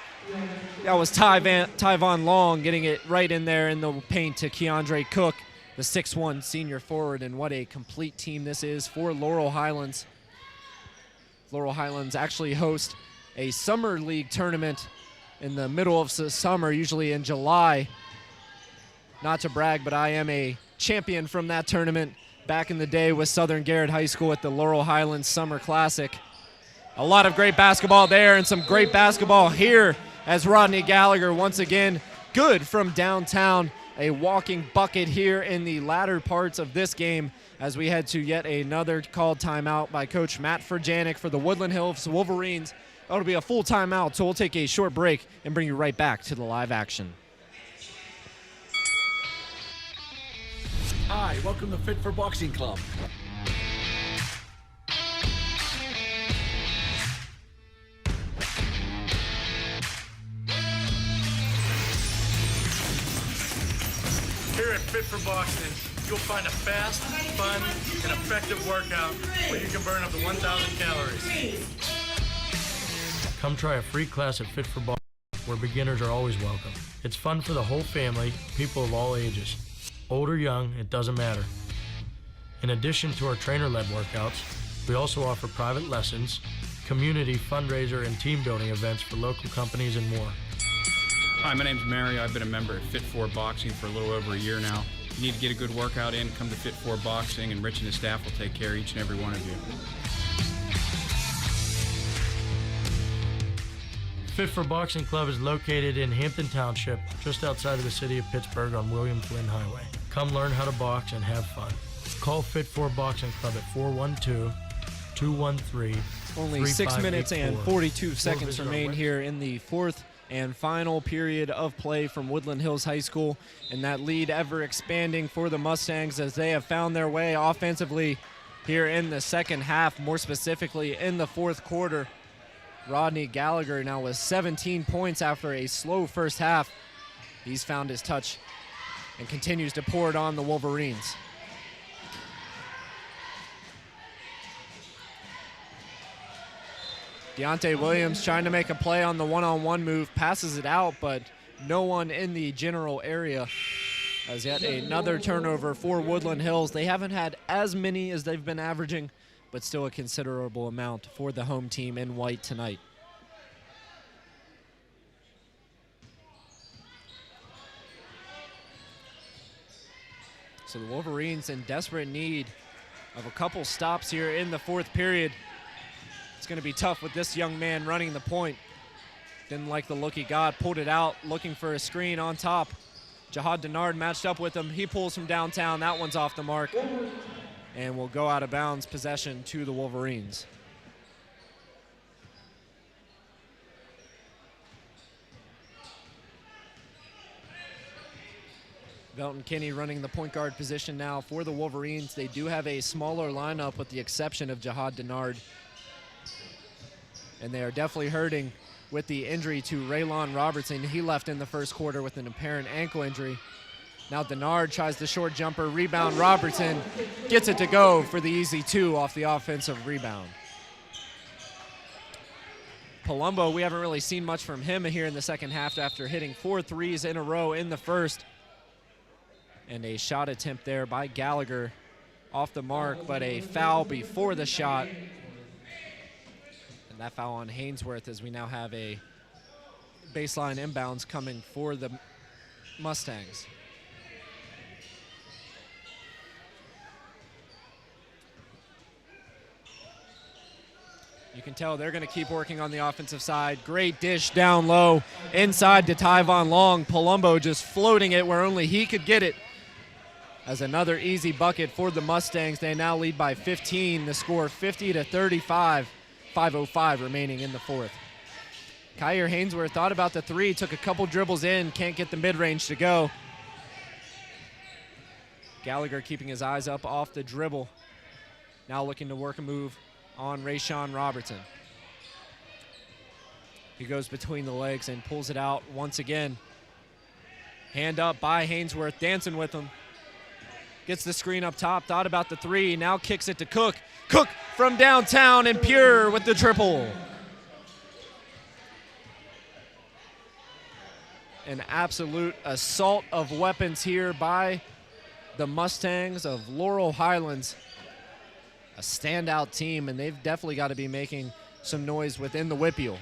That was Tyvon Long getting it right in there in the paint to Keandre Cook, the 6'1 senior forward, and what a complete team this is for Laurel Highlands. Laurel Highlands actually host a summer league tournament in the middle of the summer, usually in July. Not to brag, but I am a champion from that tournament back in the day with Southern Garrett High School at the Laurel Highlands Summer Classic. A lot of great basketball there and some great basketball here as Rodney Gallagher once again good from downtown. A walking bucket here in the latter parts of this game as we head to yet another called timeout by Coach Matt Furjanic for the Woodland Hills Wolverines. It'll be a full timeout, so we'll take a short break and bring you right back to the live action. Hi, welcome to Fit for Boxing Club. Here at Fit for Boxing, you'll find a fast, fun, and effective workout where you can burn up to 1,000 calories. Come try a free class at Fit for Boxing, where beginners are always welcome. It's fun for the whole family, people of all ages. Old or young, it doesn't matter. In addition to our trainer-led workouts, we also offer private lessons, community fundraiser and team building events for local companies and more. Hi, my name's Mary. I've been a member of Fit 4 Boxing for a little over a year now. If you need to get a good workout in, come to Fit 4 Boxing, and Rich and his staff will take care of each and every one of you. Fit for Boxing Club is located in Hampton Township, just outside of the city of Pittsburgh on William Flynn Highway. Come learn how to box and have fun. Call Fit 4 Boxing Club at 412-213-3584. Only 6 minutes and 42 seconds remain here in the fourth and final period of play from Woodland Hills High School, and that lead ever expanding for the Mustangs as they have found their way offensively here in the second half, more specifically in the fourth quarter. Rodney Gallagher now with 17 points after a slow first half. He's found his touch and continues to pour it on the Wolverines. Deontay Williams trying to make a play on the one-on-one move, passes it out, but no one in the general area. As yet another turnover for Woodland Hills. They haven't had as many as they've been averaging, but still a considerable amount for the home team in white tonight. So the Wolverines in desperate need of a couple stops here in the fourth period. It's going to be tough with this young man running the point. Didn't like the look he got, pulled it out, looking for a screen on top. Jihad Denard matched up with him. He pulls from downtown. That one's off the mark. And will go out of bounds, possession to the Wolverines. Velton Kinney running the point guard position now for the Wolverines. They do have a smaller lineup with the exception of Jihad Denard. And they are definitely hurting with the injury to Raylon Robertson. He left in the first quarter with an apparent ankle injury. Now Denard tries the short jumper, rebound Robertson, gets it to go for the easy 2 off the offensive rebound. Palumbo, we haven't really seen much from him here in the second half after hitting 4 threes in a row in the first. And a shot attempt there by Gallagher off the mark, but a foul before the shot. And that foul on Hainsworth as we now have a baseline inbounds coming for the Mustangs. You can tell they're going to keep working on the offensive side. Great dish down low inside to Tyvon Long. Palumbo just floating it where only he could get it. As another easy bucket for the Mustangs. They now lead by 15. The score 50-35. 5:05 remaining in the fourth. Kyer Hainsworth thought about the 3, took a couple dribbles in, can't get the mid-range to go. Gallagher keeping his eyes up off the dribble. Now looking to work a move on Rayshawn Robertson. He goes between the legs and pulls it out once again. Hand up by Hainsworth, dancing with him. Gets the screen up top, thought about the 3, now kicks it to Cook. Cook from downtown and Pure with the triple. An absolute assault of weapons here by the Mustangs of Laurel Highlands. A standout team, and they've definitely got to be making some noise within the Whippeal.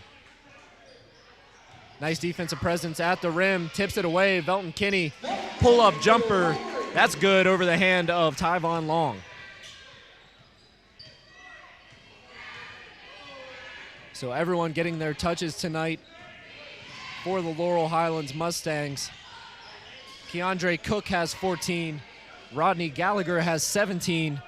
Nice defensive presence at the rim, tips it away. Velton Kinney, pull-up jumper. That's good over the hand of Tyvon Long. So everyone getting their touches tonight for the Laurel Highlands Mustangs. Keandre Cook has 14. Rodney Gallagher has 17.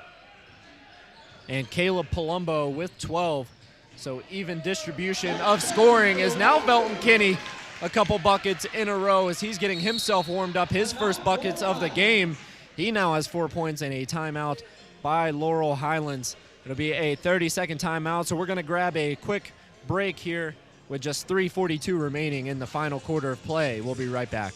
And Caleb Palumbo with 12. So even distribution of scoring is now Velton Kinney. A couple buckets in a row as he's getting himself warmed up. His first buckets of the game. He now has 4 points and a timeout by Laurel Highlands. It'll be a 30-second timeout, so we're going to grab a quick break here with just 3:42 remaining in the final quarter of play. We'll be right back.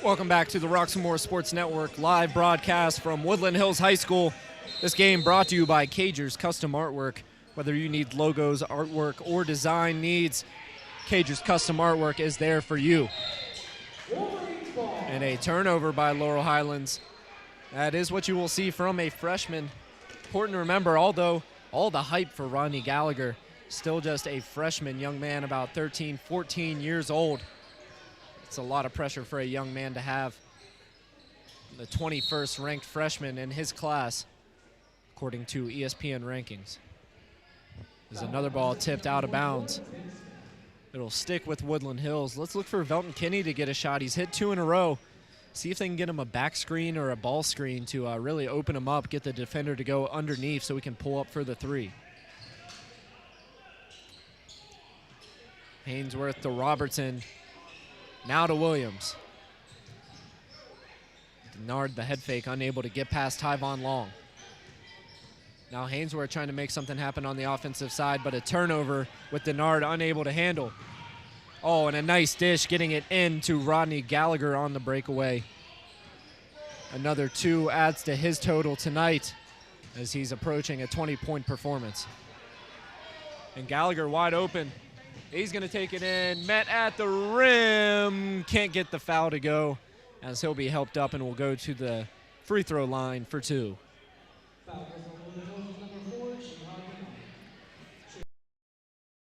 Welcome back to the Roxamore Sports Network live broadcast from Woodland Hills High School. This game brought to you by Cagers Custom Artwork. Whether you need logos, artwork, or design needs, Cagers Custom Artwork is there for you. And a turnover by Laurel Highlands. That is what you will see from a freshman. Important to remember, although all the hype for Rodney Gallagher, still just a freshman young man, about 13, 14 years old. It's a lot of pressure for a young man to have. The 21st ranked freshman in his class, according to ESPN rankings. There's another ball tipped out of bounds. It'll stick with Woodland Hills. Let's look for Velton Kinney to get a shot. He's hit 2 in a row. See if they can get him a back screen or a ball screen to really open him up, get the defender to go underneath so we can pull up for the 3. Hainsworth to Robertson. Now to Williams. Denard, the head fake, unable to get past Tyvon Long. Now Hainsworth trying to make something happen on the offensive side, but a turnover with Denard unable to handle. Oh, and a nice dish getting it in to Rodney Gallagher on the breakaway. Another 2 adds to his total tonight as he's approaching a 20-point performance. And Gallagher wide open. He's going to take it in, met at the rim, can't get the foul to go as he'll be helped up and will go to the free throw line for 2.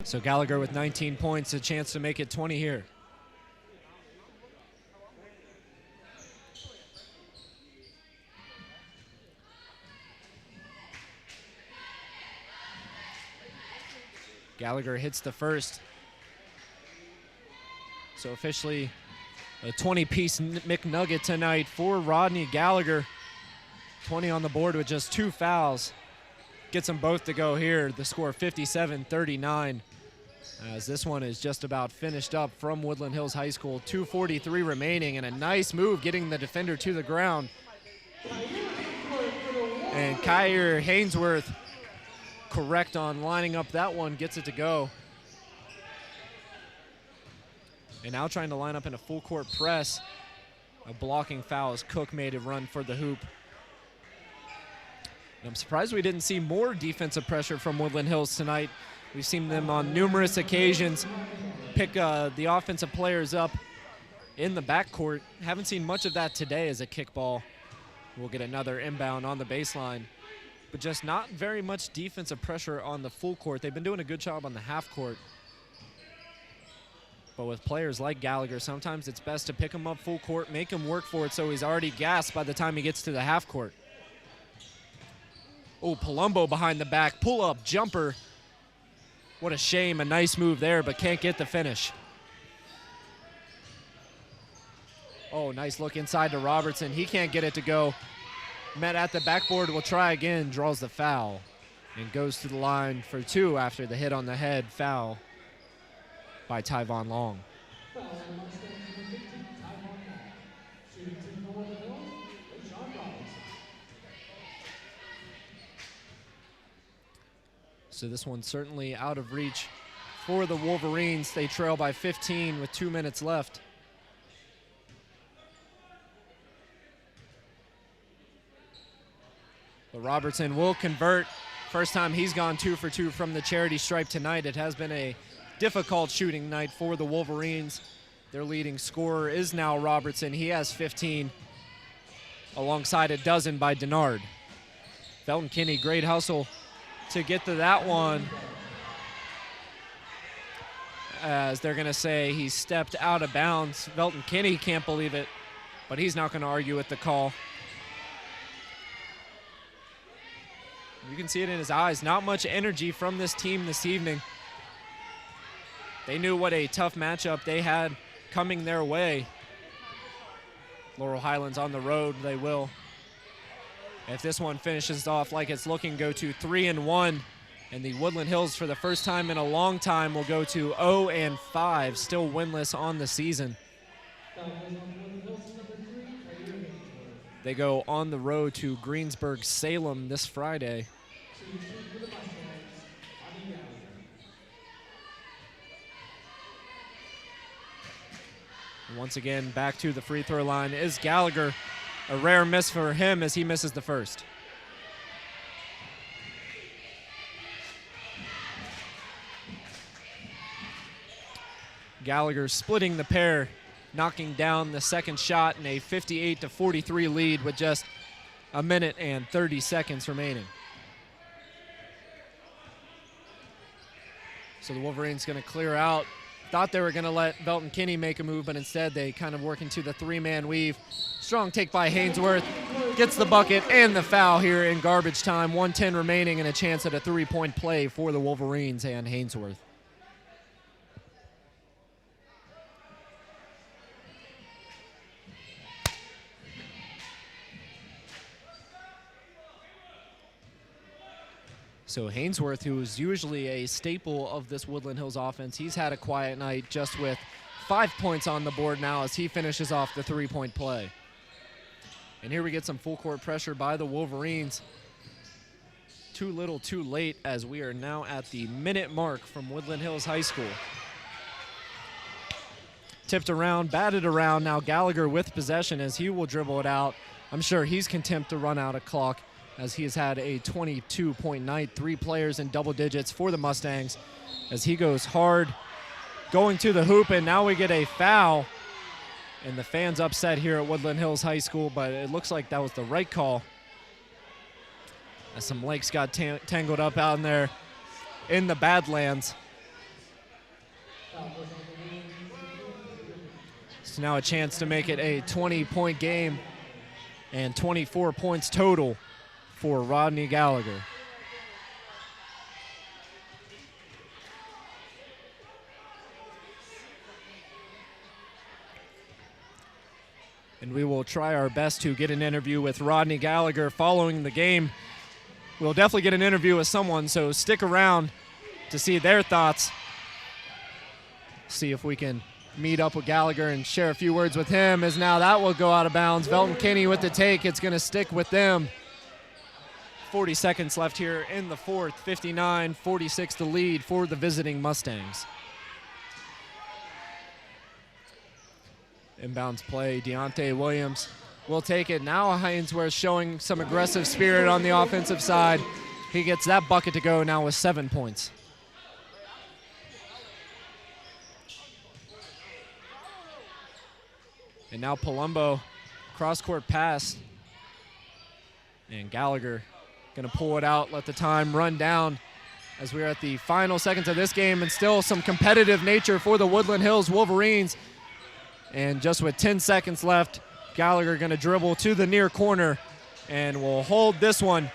So Gallagher with 19 points, a chance to make it 20 here. Gallagher hits the first. So officially a 20-piece McNugget tonight for Rodney Gallagher. 20 on the board with just 2 fouls. Gets them both to go here. The score 57-39. As this one is just about finished up from Woodland Hills High School. 2:43 remaining, and a nice move getting the defender to the ground. And Kyer Hainsworth, correct on lining up that one, gets it to go. And now trying to line up in a full court press. A blocking foul as Cook made a run for the hoop. And I'm surprised we didn't see more defensive pressure from Woodland Hills tonight. We've seen them on numerous occasions pick the offensive players up in the backcourt. Haven't seen much of that today as a kickball. We'll get another inbound on the baseline. But just not very much defensive pressure on the full court. They've been doing a good job on the half court. But with players like Gallagher, sometimes it's best to pick him up full court, make him work for it so he's already gassed by the time he gets to the half court. Oh, Palumbo behind the back, pull-up jumper. What a shame, a nice move there, but can't get the finish. Oh, nice look inside to Robertson. He can't get it to go. Met at the backboard, will try again, draws the foul, and goes to the line for 2 after the hit on the head foul by Tyvon Long. So this one's certainly out of reach for the Wolverines. They trail by 15 with 2 minutes left. But Robertson will convert. First time he's gone 2 for 2 from the charity stripe tonight. It has been a difficult shooting night for the Wolverines. Their leading scorer is now Robertson. He has 15, alongside a dozen by Denard. Felton Kinney, great hustle to get to that one, as they're going to say he stepped out of bounds. Felton Kinney can't believe it, but he's not going to argue with the call. You can see it in his eyes. Not much energy from this team this evening. They knew what a tough matchup they had coming their way. Laurel Highlands on the road, they will. If this one finishes off like it's looking, go to 3-1. And the Woodland Hills, for the first time in a long time, will go to 0-5, still winless on the season. They go on the road to Greensburg-Salem this Friday. Once again, back to the free throw line is Gallagher. A rare miss for him as he misses the first. Gallagher splitting the pair, knocking down the second shot in a 58-43 lead with just a minute and 30 seconds remaining. So the Wolverines going to clear out. Thought they were going to let Felton Kinney make a move, but instead they kind of work into the 3-man weave. Strong take by Hainsworth. Gets the bucket and the foul here in garbage time. 1:10 remaining and a chance at a 3-point play for the Wolverines and Hainsworth. So Hainsworth, who is usually a staple of this Woodland Hills offense, he's had a quiet night just with 5 points on the board now as he finishes off the 3-point play. And here we get some full court pressure by the Wolverines. Too little, too late, as we are now at the minute mark from Woodland Hills High School. Tipped around, batted around. Now Gallagher with possession as he will dribble it out. I'm sure he's content to run out of clock, as he has had a 22-point night. 3 players in double digits for the Mustangs as he goes hard, going to the hoop, and now we get a foul. And the fans upset here at Woodland Hills High School, but it looks like that was the right call, as some legs got tangled up out in there in the Badlands. So now a chance to make it a 20-point game and 24 points total for Rodney Gallagher. And we will try our best to get an interview with Rodney Gallagher following the game. We'll definitely get an interview with someone, so stick around to see their thoughts. See if we can meet up with Gallagher and share a few words with him, as now that will go out of bounds. Velton Kinney with the take. It's going to stick with them. 40 seconds left here in the fourth. 59-46 the lead for the visiting Mustangs. Inbounds play, Deontay Williams will take it. Now Hainsworth showing some aggressive spirit on the offensive side. He gets that bucket to go now with 7 points. And now Palumbo, cross-court pass. And Gallagher gonna pull it out, let the time run down as we're at the final seconds of this game, and still some competitive nature for the Woodland Hills Wolverines. And just with 10 seconds left, Gallagher going to dribble to the near corner and will hold this one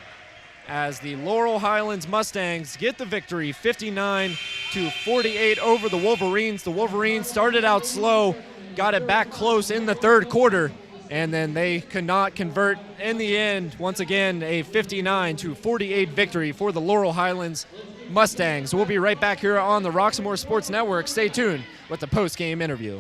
as the Laurel Highlands Mustangs get the victory 59-48 over the Wolverines. The Wolverines started out slow, got it back close in the third quarter, and then they could not convert in the end. Once again, a 59-48 victory for the Laurel Highlands Mustangs. We'll be right back here on the Roxamore Sports Network. Stay tuned with the post-game interview.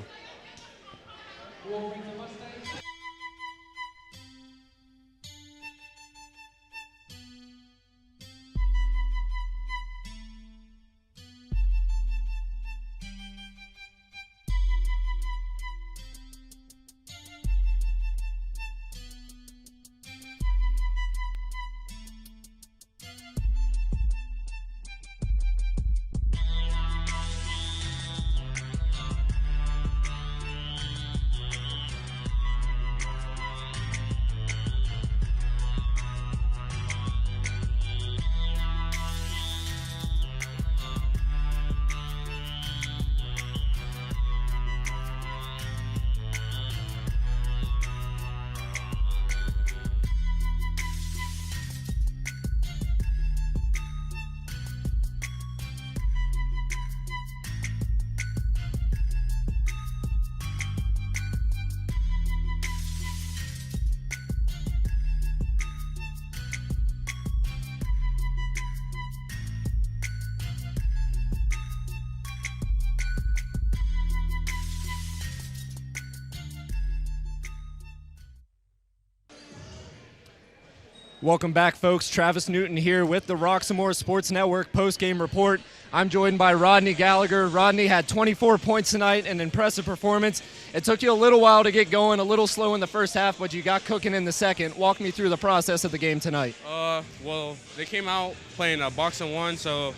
Welcome back, folks. Travis Newton here with the Roxamore Sports Network post-game report. I'm joined by Rodney Gallagher. Rodney had 24 points tonight, an impressive performance. It took you a little while to get going, a little slow in the first half, but you got cooking in the second. Walk me through the process of the game tonight. Well, they came out playing box and one, so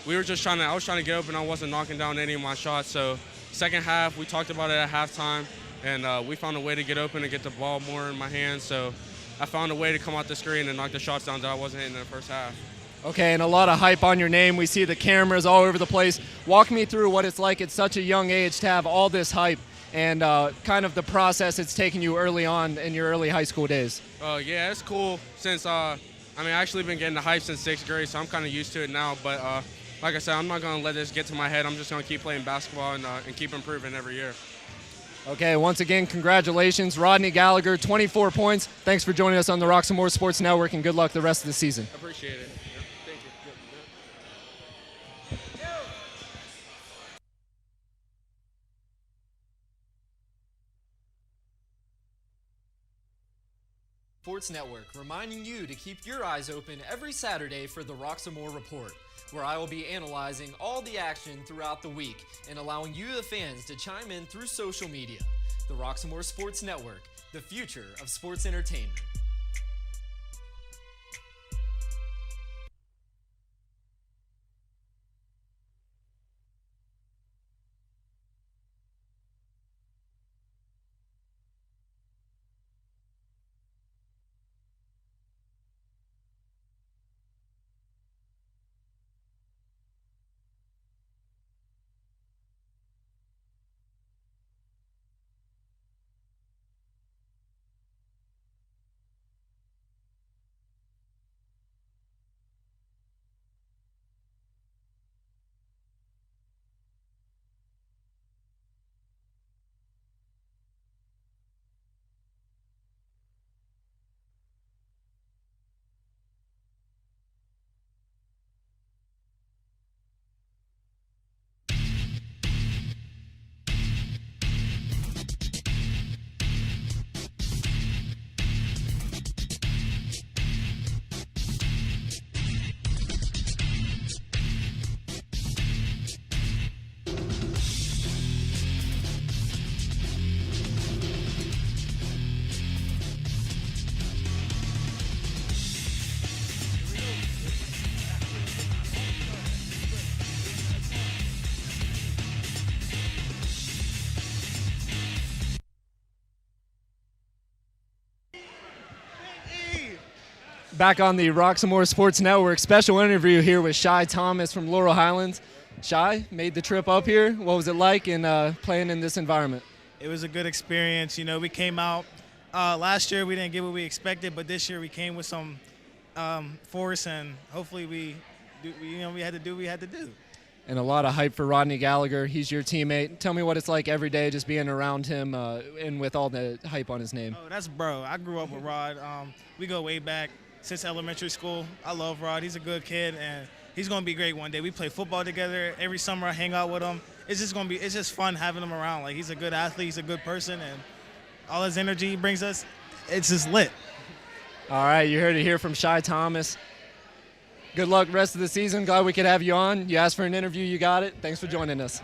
I was trying to get open. I wasn't knocking down any of my shots. So second half, we talked about it at halftime, and we found a way to get open and get the ball more in my hands. So I found a way to come out the screen and knock the shots down that I wasn't hitting in the first half. Okay, and a lot of hype on your name. We see the cameras all over the place. Walk me through what it's like at such a young age to have all this hype and kind of the process it's taken you early on in your early high school days. Yeah, it's cool since, I actually been getting the hype since 6th grade, so I'm kind of used to it now. But like I said, I'm not going to let this get to my head. I'm just going to keep playing basketball and keep improving every year. Okay, once again, congratulations. Rodney Gallagher, 24 points. Thanks for joining us on the Roxamore Sports Network, and good luck the rest of the season. Appreciate it. Thank you. Sports Network, reminding you to keep your eyes open every Saturday for the Roxamore Report, where I will be analyzing all the action throughout the week and allowing you, the fans, to chime in through social media. The Roxamore Sports Network, the future of sports entertainment. Back on the Rock Some More Sports Network, special interview here with Shy Thomas from Laurel Highlands. Shy, made the trip up here. What was it like in playing in this environment? It was a good experience. You know, we came out last year. We didn't get what we expected, but this year we came with some force, and hopefully we had to do what we had to do. And a lot of hype for Rodney Gallagher. He's your teammate. Tell me what it's like every day just being around him and with all the hype on his name. Oh, that's bro. I grew up with Rod. We go way back since elementary school. I love Rod. He's a good kid, and he's going to be great one day. We play football together. Every summer I hang out with him. It's just fun having him around. Like, he's a good athlete. He's a good person, and all his energy he brings us, it's just lit. All right, you heard it here from Shy Thomas. Good luck rest of the season. Glad we could have you on. You asked for an interview. You got it. Thanks for joining us.